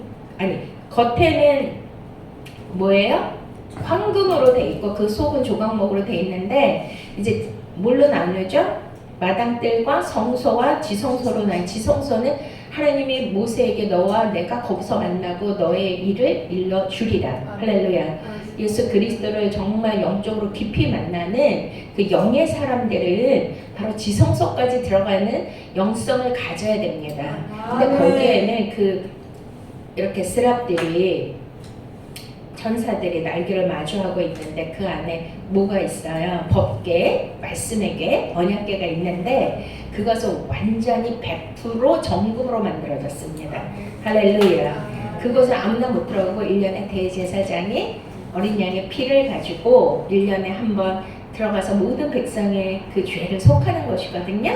뭐예요? 황금으로 돼 있고 그 속은 조각목으로 돼 있는데 이제 뭘로 나누죠? 마당들과 성소와 지성소로 지성소는 하나님이 모세에게 너와 내가 거기서 만나고 너의 일을 일러 주리라. 할렐루야. 예수 그리스도를 정말 영적으로 깊이 만나는 그 영의 사람들은 바로 지성소까지 들어가는 영성을 가져야 됩니다. 근데 거기에는 이렇게 스랍들이 천사들이 날개를 마주하고 있는데 그 안에 뭐가 있어요? 법궤, 말씀에게 언약궤가 있는데 그것은 완전히 100% 정금으로 만들어졌습니다. 할렐루야. 그것을 아무나 못 들어가고 1년에 대제사장이 어린 양의 피를 가지고 1년에 한 번 들어가서 모든 백성의 그 죄를 속하는 것이거든요.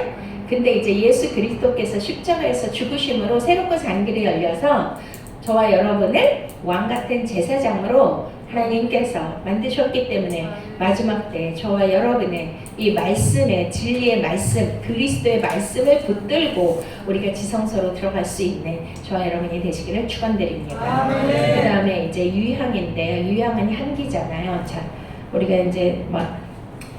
근데 이제 예수 그리스도께서 십자가에서 죽으심으로 새롭고 산 길이 열려서 저와 여러분을 왕같은 제사장으로 하나님께서 만드셨기 때문에 마지막 때 저와 여러분의 이 말씀의 진리의 말씀, 그리스도의 말씀을 붙들고 우리가 지성소로 들어갈 수 있는 저와 여러분이 되시기를 축원드립니다. 그 다음에 이제 유향인데요. 유향은 향기잖아요. 자, 우리가 이제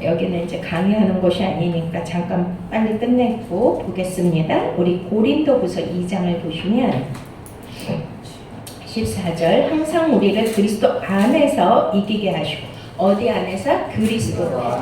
여기는 이제 강의하는 곳이 아니니까 잠깐 빨리 끝내고 보겠습니다. 우리 고린도후서 2장을 보시면 14절 항상 우리를 그리스도 안에서 이기게 하시고, 어디 안에서?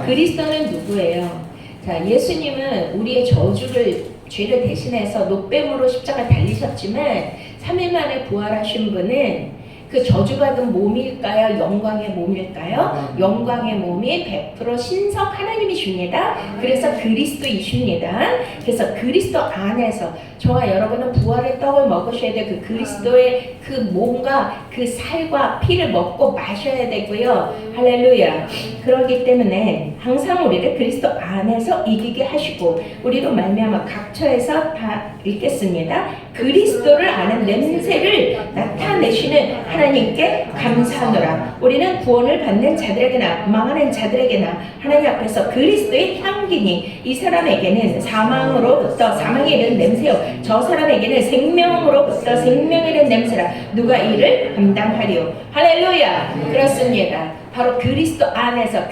그리스도는 누구예요? 자, 예수님은 우리의 죄를 대신해서 노뱀으로 십자가 달리셨지만 3일 만에 부활하신 분은 그 저주받은 몸일까요? 영광의 몸일까요? 영광의 몸이 100% 신성 하나님이십니다. 그래서 그리스도이십니다. 그래서 그리스도 안에서 저와 여러분은 부활의 떡을 먹으셔야 돼요. 그 그리스도의 그 몸과 그 살과 피를 먹고 마셔야 되고요. 할렐루야. 그렇기 때문에 항상 우리를 그리스도 안에서 이기게 하시고, 우리로 말미암아 각처에서 다 읽겠습니다. 그리스도를 아는 냄새를 나타내시는 하나님께 감사하노라. 우리는 구원을 받는 자들에게나 망하는 자들에게나 하나님 앞에서 그리스도의 향기니, 이 사람에게는 사망으로부터 사망에 이른 냄새요, 저 사람에게는 생명으로부터 생명에 이른 냄새라. 누가 이를 감당하리요. 할렐루야. 그렇습니다. 바로 그리스도 안에서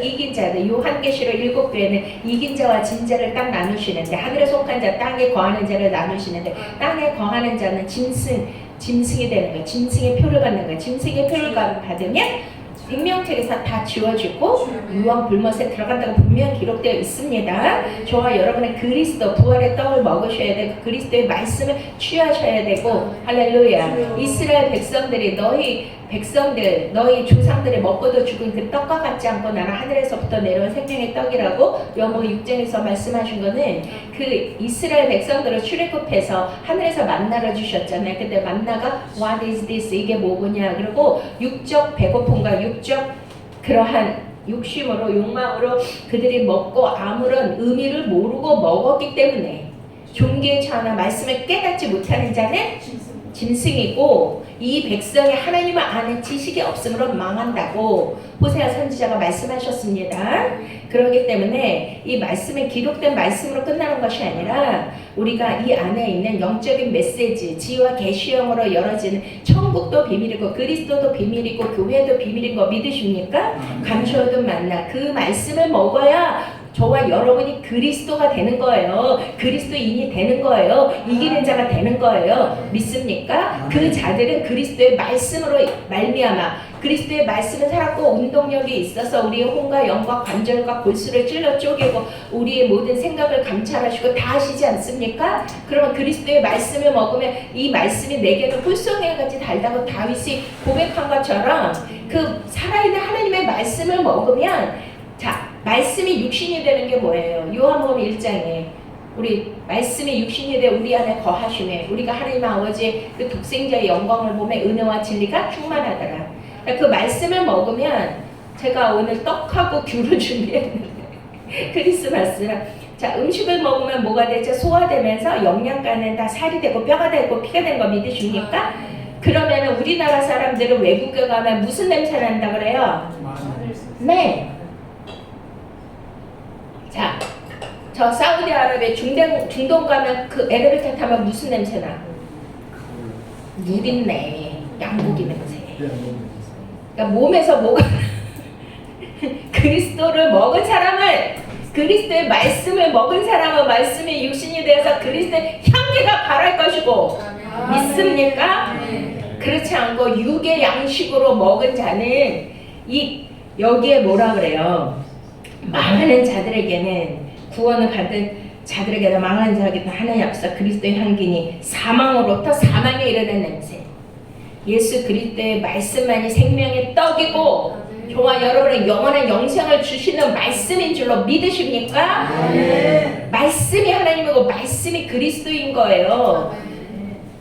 이긴 자들. 요한계시록 7교회는 이긴 자와 진 자를 딱 나누시는데, 하늘에 속한 자, 땅에 거하는 자를 나누시는데, 땅에 거하는 자는 짐승이 되는 거예요. 짐승의 표를 받는 거예요. 짐승의 표를 받으면 생명책에서 다 지워지고 유황 불못에 들어간다고 분명히 기록되어 있습니다. 저와 여러분의 그리스도 부활의 떡을 먹으셔야 되고, 그리스도의 말씀을 취하셔야 되고, 할렐루야. 이스라엘 백성들이 너희 조상들이 먹고도 죽은 그 떡과 같지 않고 나는 하늘에서부터 내려온 생명의 떡이라고 요한복음 6장에서 말씀하신 거는, 그 이스라엘 백성들을 출애굽해서 하늘에서 만나를 주셨잖아요. 근데 만나가 What is this? 이게 뭐냐? 그리고 육적 배고픔과 육적 그러한 욕심으로, 욕망으로 그들이 먹고 아무런 의미를 모르고 먹었기 때문에 종기에 처하나 말씀을 깨닫지 못하는 자는 짐승이고, 이 백성이 하나님을 아는 지식이 없으므로 망한다고 호세아 선지자가 말씀하셨습니다. 그렇기 때문에 이 말씀에 기록된 말씀으로 끝나는 것이 아니라, 우리가 이 안에 있는 영적인 메시지, 지혜와 계시형으로 열어지는 천국도 비밀이고 그리스도도 비밀이고 교회도 비밀인 거 믿으십니까? 감추어도 만나. 그 말씀을 먹어야 저와 여러분이 그리스도가 되는 거예요. 그리스도인이 되는 거예요. 이기는 자가 되는 거예요. 믿습니까? 그 자들은 그리스도의 말씀으로 말미암아, 그리스도의 말씀은 살았고 운동력이 있어서 우리의 혼과 영과 관절과 골수를 찔러 쪼개고 우리의 모든 생각을 감찰하시고 다 하시지 않습니까? 그러면 그리스도의 말씀을 먹으면 이 말씀이 내게는 꿀송이같이 달다고 다윗이 고백한 것처럼, 그 살아있는 하나님의 말씀을 먹으면, 자, 말씀이 육신이 되는 게 뭐예요? 요한복음 1장에 우리 말씀이 육신이 되 우리 안에 거하시네. 우리가 하나님 아버지의 그 독생자의 영광을 보며 은혜와 진리가 충만하더라. 그 말씀을 먹으면, 제가 오늘 떡하고 귤을 준비했는데 크리스마스라. 자, 음식을 먹으면 뭐가 되죠? 소화되면서 영양가는 다 살이 되고 뼈가 되고 피가 되는 거 믿으십니까? 그러면 우리나라 사람들은 외국에 가면 무슨 냄새 난다 그래요? 네. 자, 저 사우디아라비아 중동 가면 그 엘리베이터 타면 무슨 냄새 나? 누린내, 양고기 냄새. 그러니까 몸에서 뭐가 그리스도를 먹은 사람을, 그리스도의 말씀을 먹은 사람은 말씀이 육신이 되어서 그리스도의 향기가 바랄 것이고, 믿습니까? 그렇지 않고 육의 양식으로 먹은 자는 여기에 뭐라 그래요? 망하는 자들에게는, 구원을 받은 자들에게는, 망하는 자에게는 하나님 앞에서 그리스도의 향기니 사망으로부터 사망에 이르는 냄새. 예수 그리스도의 말씀만이 생명의 떡이고 저와 여러분의 영원한 영생을 주시는 말씀인 줄로 믿으십니까? 말씀이 하나님이고 말씀이 그리스도인 거예요.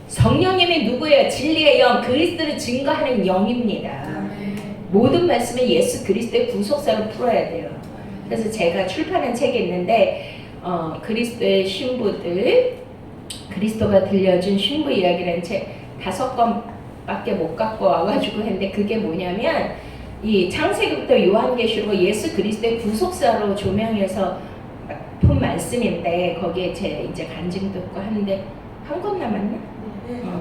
성령님이 누구예요? 진리의 영, 그리스도를 증거하는 영입니다. 모든 말씀을 예수 그리스도의 구속사로 풀어야 돼요. 그래서 제가 출판한 책이 있는데, 그리스도의 신부들, 그리스도가 들려준 신부 이야기라는 책 5권밖에 못 갖고 와가지고 했는데, 그게 뭐냐면 이 창세기부터 요한계시록 예수 그리스도의 구속사로 조명해서 푼 말씀인데, 거기에 제 이제 간증도 있고 하는데, 한 권 남았나?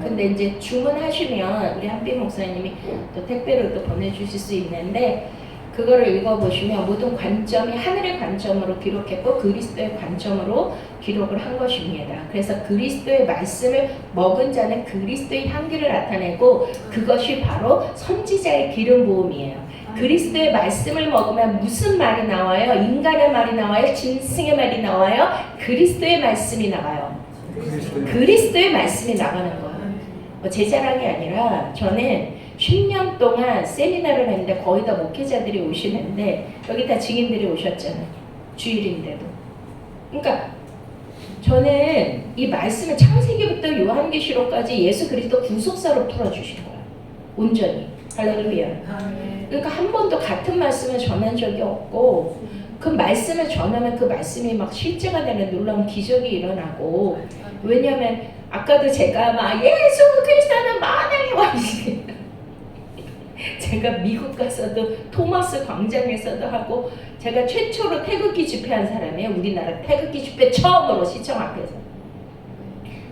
근데 이제 주문하시면 우리 한빛 목사님이 또 택배로 또 보내주실 수 있는데, 그거를 읽어보시면 모든 관점이 하늘의 관점으로 기록했고 그리스도의 관점으로 기록을 한 것입니다. 그래서 그리스도의 말씀을 먹은 자는 그리스도의 향기를 나타내고, 그것이 바로 선지자의 기름 부음이에요. 그리스도의 말씀을 먹으면 무슨 말이 나와요? 인간의 말이 나와요? 짐승의 말이 나와요? 그리스도의 말씀이 나와요. 그리스도의 말씀이 나가는 거예요. 제 자랑이 아니라 저는 10년 동안 세미나를 했는데 거의 다 목회자들이 오시는데 여기 다 증인들이 오셨잖아요. 주일인데도. 그러니까 저는 이 말씀을 창세기부터 요한계시록까지 예수 그리스도 구속사로 풀어주신 거예요. 온전히. 할렐루야. 그러니까 한 번도 같은 말씀을 전한 적이 없고 그 말씀을 전하면 그 말씀이 막 실제가 되는 놀라운 기적이 일어나고 왜냐하면 아까도 제가 막 예수 그리스도는 만왕의 왕이시다. 제가 미국 가서도 토마스 광장에서도 하고 제가 최초로 태극기 집회한 사람이에요. 우리나라 태극기 집회 처음으로 시청 앞에서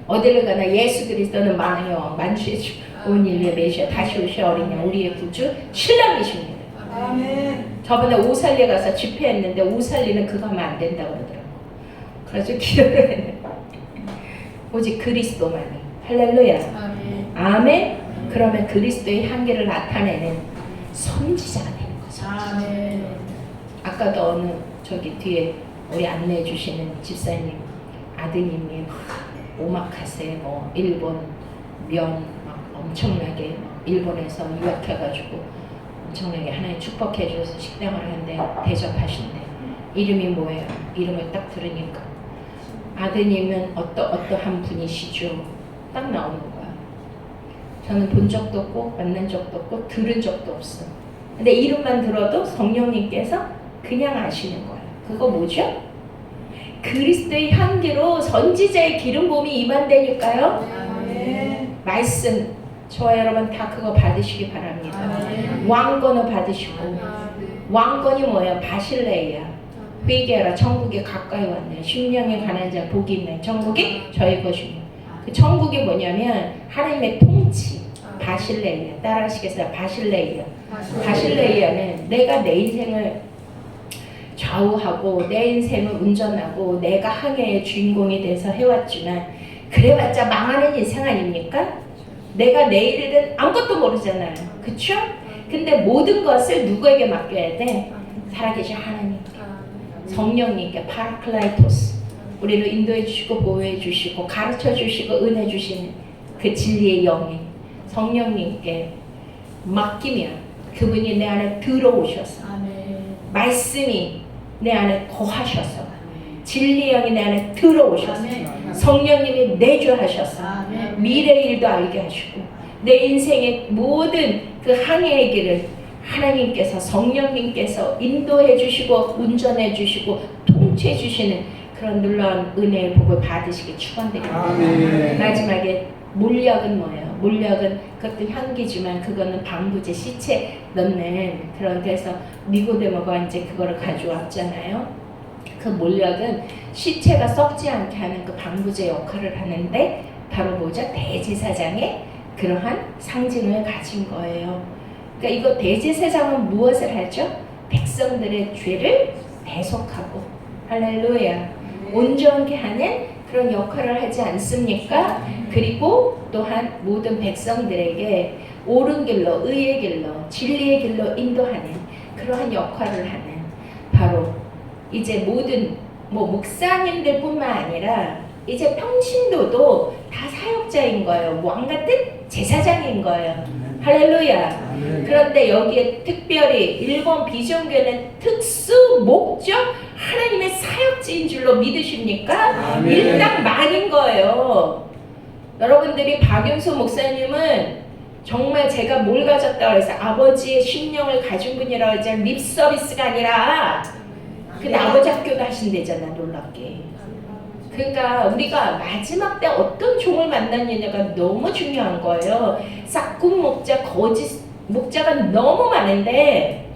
어디를 가나 예수 그리스도는 만왕의 왕 만주의 주 온 인류의 메시아 다시 오실 어린 양 우리의 구주 신랑이십니다. 아멘. 저번에 오살리에 가서 집회했는데 오살리는 그거 하면 안 된다고 그러더라고. 그래서 기도를 했는데 오직 그리스도만이. 할렐루야. 아멘. 아멘. 그러면 그리스도의 향기를 나타내는 선지자가 되는 거죠. 아멘. 아까도 어느 저기 뒤에 우리 안내해 주시는 집사님 아드님이 막 오마카세 뭐 일본 면 막 엄청나게 일본에서 유학해가지고 엄청나게 하나님 축복해 주셔서 식당을 하는데 대접하신대. 이름이 뭐예요? 이름을 딱 들으니까 아드님은 어떠한 분이시죠? 딱 나오는 거야. 저는 본 적도 없고 만난 적도 없고 들은 적도 없어. 근데 이름만 들어도 성령님께서 그냥 아시는 거야. 그거 뭐죠? 그리스도의 향기로 선지자의 기름 부음이 임한다니까요. 아멘. 말씀 저와 여러분 다 그거 받으시기 바랍니다. 아멘. 왕권을 받으시고 왕권이 뭐예요? 바실레이야. 회개하라 천국이 가까이 왔네. 심령에 관한 자 복이 있네. 천국이 저희 것이며 그 천국이 뭐냐면 하나님의 통치 바실레이야. 따라하시겠어요? 바실레이야. 바실레이야는 내가 내 인생을 좌우하고 내 인생을 운전하고 내가 항해의 주인공이 돼서 해왔지만 그래봤자 망하는 인생 아닙니까? 내가 내일은 아무것도 모르잖아요. 그쵸? 근데 모든 것을 누구에게 맡겨야 돼? 살아계신 하나님 성령님께 파라클라이토스 우리를 인도해 주시고 보호해 주시고 가르쳐 주시고 은혜 주시는 그 진리의 영이 성령님께 맡기면 그분이 내 안에 들어오셔서 말씀이 내 안에 거하셔서 진리의 영이 내 안에 들어오셔서 성령님이 내주하셔서 미래의 일도 알게 하시고 내 인생의 모든 그 항해의 길을 하나님께서 성령님께서 인도해 주시고 운전해 주시고 통치해 주시는 그런 놀라운 은혜의 복을 받으시기 축원드립니다. 마지막에 몰약은 뭐예요? 몰약은 그것도 향기지만 그거는 방부제 시체 넣는 그런 데서 니고데모가 이제 그거를 가져왔잖아요. 그 몰약은 시체가 썩지 않게 하는 그 방부제 역할을 하는데 바로 뭐죠? 대제사장의 그러한 상징을 가진 거예요. 그러니까 이거 대제사장은 무엇을 하죠? 백성들의 죄를 대속하고 할렐루야 온전케 하는 그런 역할을 하지 않습니까? 그리고 또한 모든 백성들에게 옳은 길로 의의 길로 진리의 길로 인도하는 그러한 역할을 하는 바로 이제 모든 목사님들 뿐만 아니라 이제 평신도도 다 사역자인 거예요. 왕 같은 제사장인 거예요. 할렐루야. 그런데 여기에 특별히 일본 비전교회는 특수 목적 하나님의 사역지인 줄로 믿으십니까? 일당만인 거예요. 여러분들이 박윤수 목사님은 정말 제가 뭘 가졌다고 해서 아버지의 심령을 가진 분이라고 하지 립 서비스가 아니라 근데 아버지 학교도 하신대잖아 놀랍게. 그러니까 우리가 마지막 때 어떤 종을 만났느냐가 너무 중요한 거예요. 싹군 목자, 거짓 목자가 너무 많은데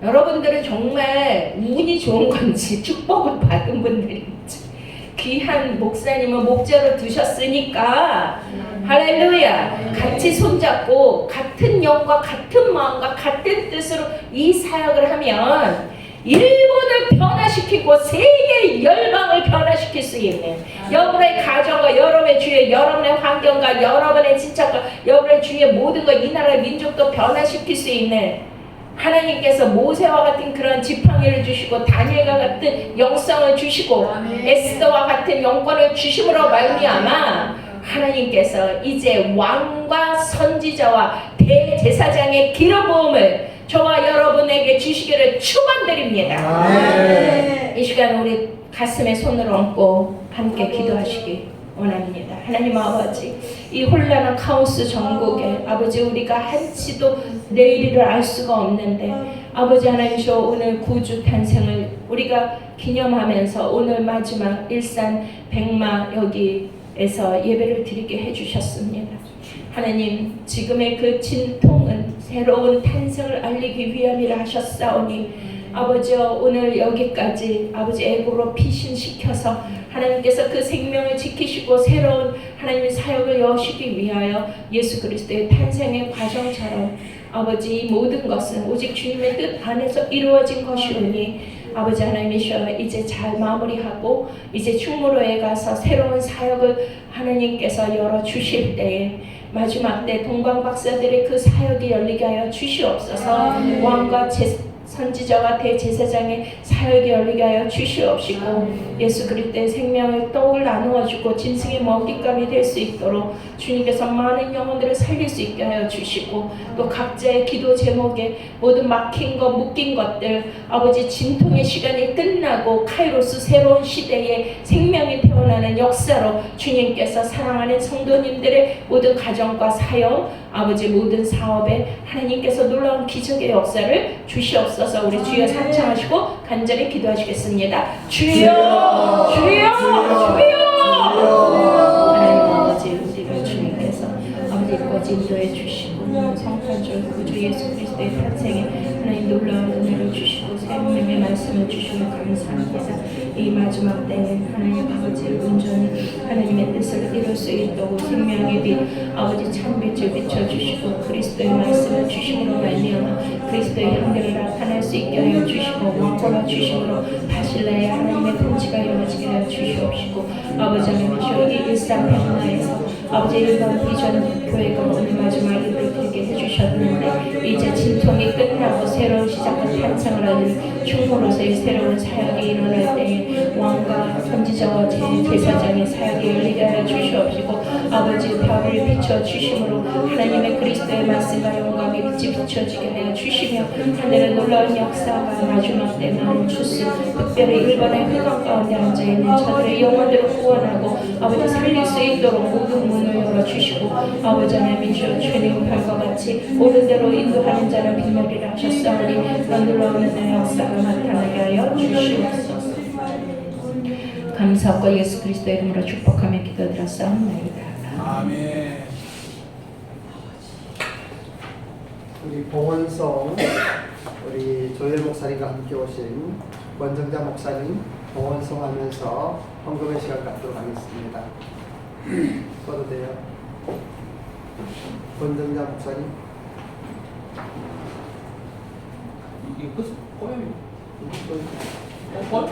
여러분들은 정말 운이 좋은 건지 축복을 받은 분들인지 귀한 목사님을 목자로 두셨으니까 할렐루야 같이 손잡고 같은 영과 같은 마음과 같은 뜻으로 이 사역을 하면 일본을 변화시키고 세계의 열방을 변화시킬 수 있는 여러분의 가정과 여러분의 주위의 여러분의 환경과 여러분의 친척과 여러분의 주위의 모든 것 이 나라의 민족도 변화시킬 수 있는 하나님께서 모세와 같은 그런 지팡이를 주시고 다니엘과 같은 영성을 주시고 에스더와 같은 영권을 주심으로 말미암아 하나님께서 이제 왕과 선지자와 대제사장의 기름 부음을 저와 여러분에게 주시기를 축원드립니다. 아멘. 이 시간 우리 가슴에 손을 얹고 함께 기도하시기 원합니다. 하나님 아버지, 이 혼란한 카오스 전국에 아버지 우리가 한치도 내일을 알 수가 없는데 아버지 하나님이시여 오늘 구주 탄생을 우리가 기념하면서 오늘 마지막 일산 백마 여기에서 예배를 드리게 해주셨습니다. 하나님 지금의 그 진통은 새로운 탄생을 알리기 위함이라 하셨사오니 아버지여 오늘 여기까지 아버지 애고로 피신시켜서 하나님께서 그 생명을 지키시고 새로운 하나님의 사역을 여시기 위하여 예수 그리스도의 탄생의 과정처럼 아버지 이 모든 것은 오직 주님의 뜻 안에서 이루어진 것이오니 아버지 하나님이시여 이제 잘 마무리하고 이제 충무로에 가서 새로운 사역을 하나님께서 열어주실 때에 마지막 때 동방박사들의 그 사역이 열리게 하여 주시옵소서. 왕과 선지자와 대제사장의 사역이 열리게 하여 주시옵시고 예수 그리스도의 생명을 떡을 나누어 주고 짐승의 먹잇감이 될 수 있도록 주님께서 많은 영혼들을 살릴 수 있게 하여 주시고 또 각자의 기도 제목에 모든 막힌 것 묶인 것들 아버지 진통의 시간이 끝나고 카이로스 새로운 시대에 생명이 태어나는 역사로 주님께서 사랑하는 성도님들의 모든 가정과 사역 아버지 모든 사업에 하나님께서 놀라운 기적의 역사를 주시옵소서. 우리 주여 상창하시고 간절히 기도하시겠습니다. 주여 주여 하나님 아버지 우리를 주님께서 아버지 거짓 인도해 주시고 성탄절 구주 예수 그리스도의 탄생에 하나님 놀라운 은혜를 주시고 생명의 말씀을 주시고 감사합니다. 이 마지막 때에 하나님 아버지 온전히 하나님의 뜻을 이룰 수 있도록 생명의 빛 아버지 참빛을 비춰주시고 그리스도의 말씀을 주심으로 말미암아 그리스도의 향기를 나타낼 수 있게 하여 주시고 왕권을 주심으로 바실레의 하나님의 통치가 이루어지게 하여 주시옵시고 아버지 하나님이시여 이 일상 백마에서 아버지 일반 비전 교회가 오늘 마지막 예배를 드리게 해주셨는데 이제 진통이 끝나고 새로운 시작과 탄생을 하는 충무로서의 새로운 사역이 일어날 때에 왕과 선지자와 제사장의 사역이 열리게 하여 주시옵시고 아버지 별을 비춰주심으로 하나님의 그리스도의 말씀과 영광의 빛이 비춰지게 하여 주시며 하늘의 놀라운 역사가 마지막 때 많은 추수 특별히 일본의 회관 가운데 앉아있는 저들의 영혼들을 구원하고 아버지 살릴 수 있도록 모든 문을 열어주시고 아버지 하나님이시여 주님 별과 같이 옳은 대로 인도하는 자는 빈멸이라 하셨사오니 그런 놀라운 은혜의 역사가 나타나게 하여 주시옵소서. 감사하고 예수 그리스도의 이름으로 축복하며 기도드렸사옵나이다. 아멘. 우리 봉원성 우리 조엘 목사님과 함께 오신 권정자 목사님 봉원성 하면서 헌금의 시간 갖도록 하겠습니다. 써도 돼요. 권정자 목사님. 이게 끝? 꼬여요. 또 꼬여?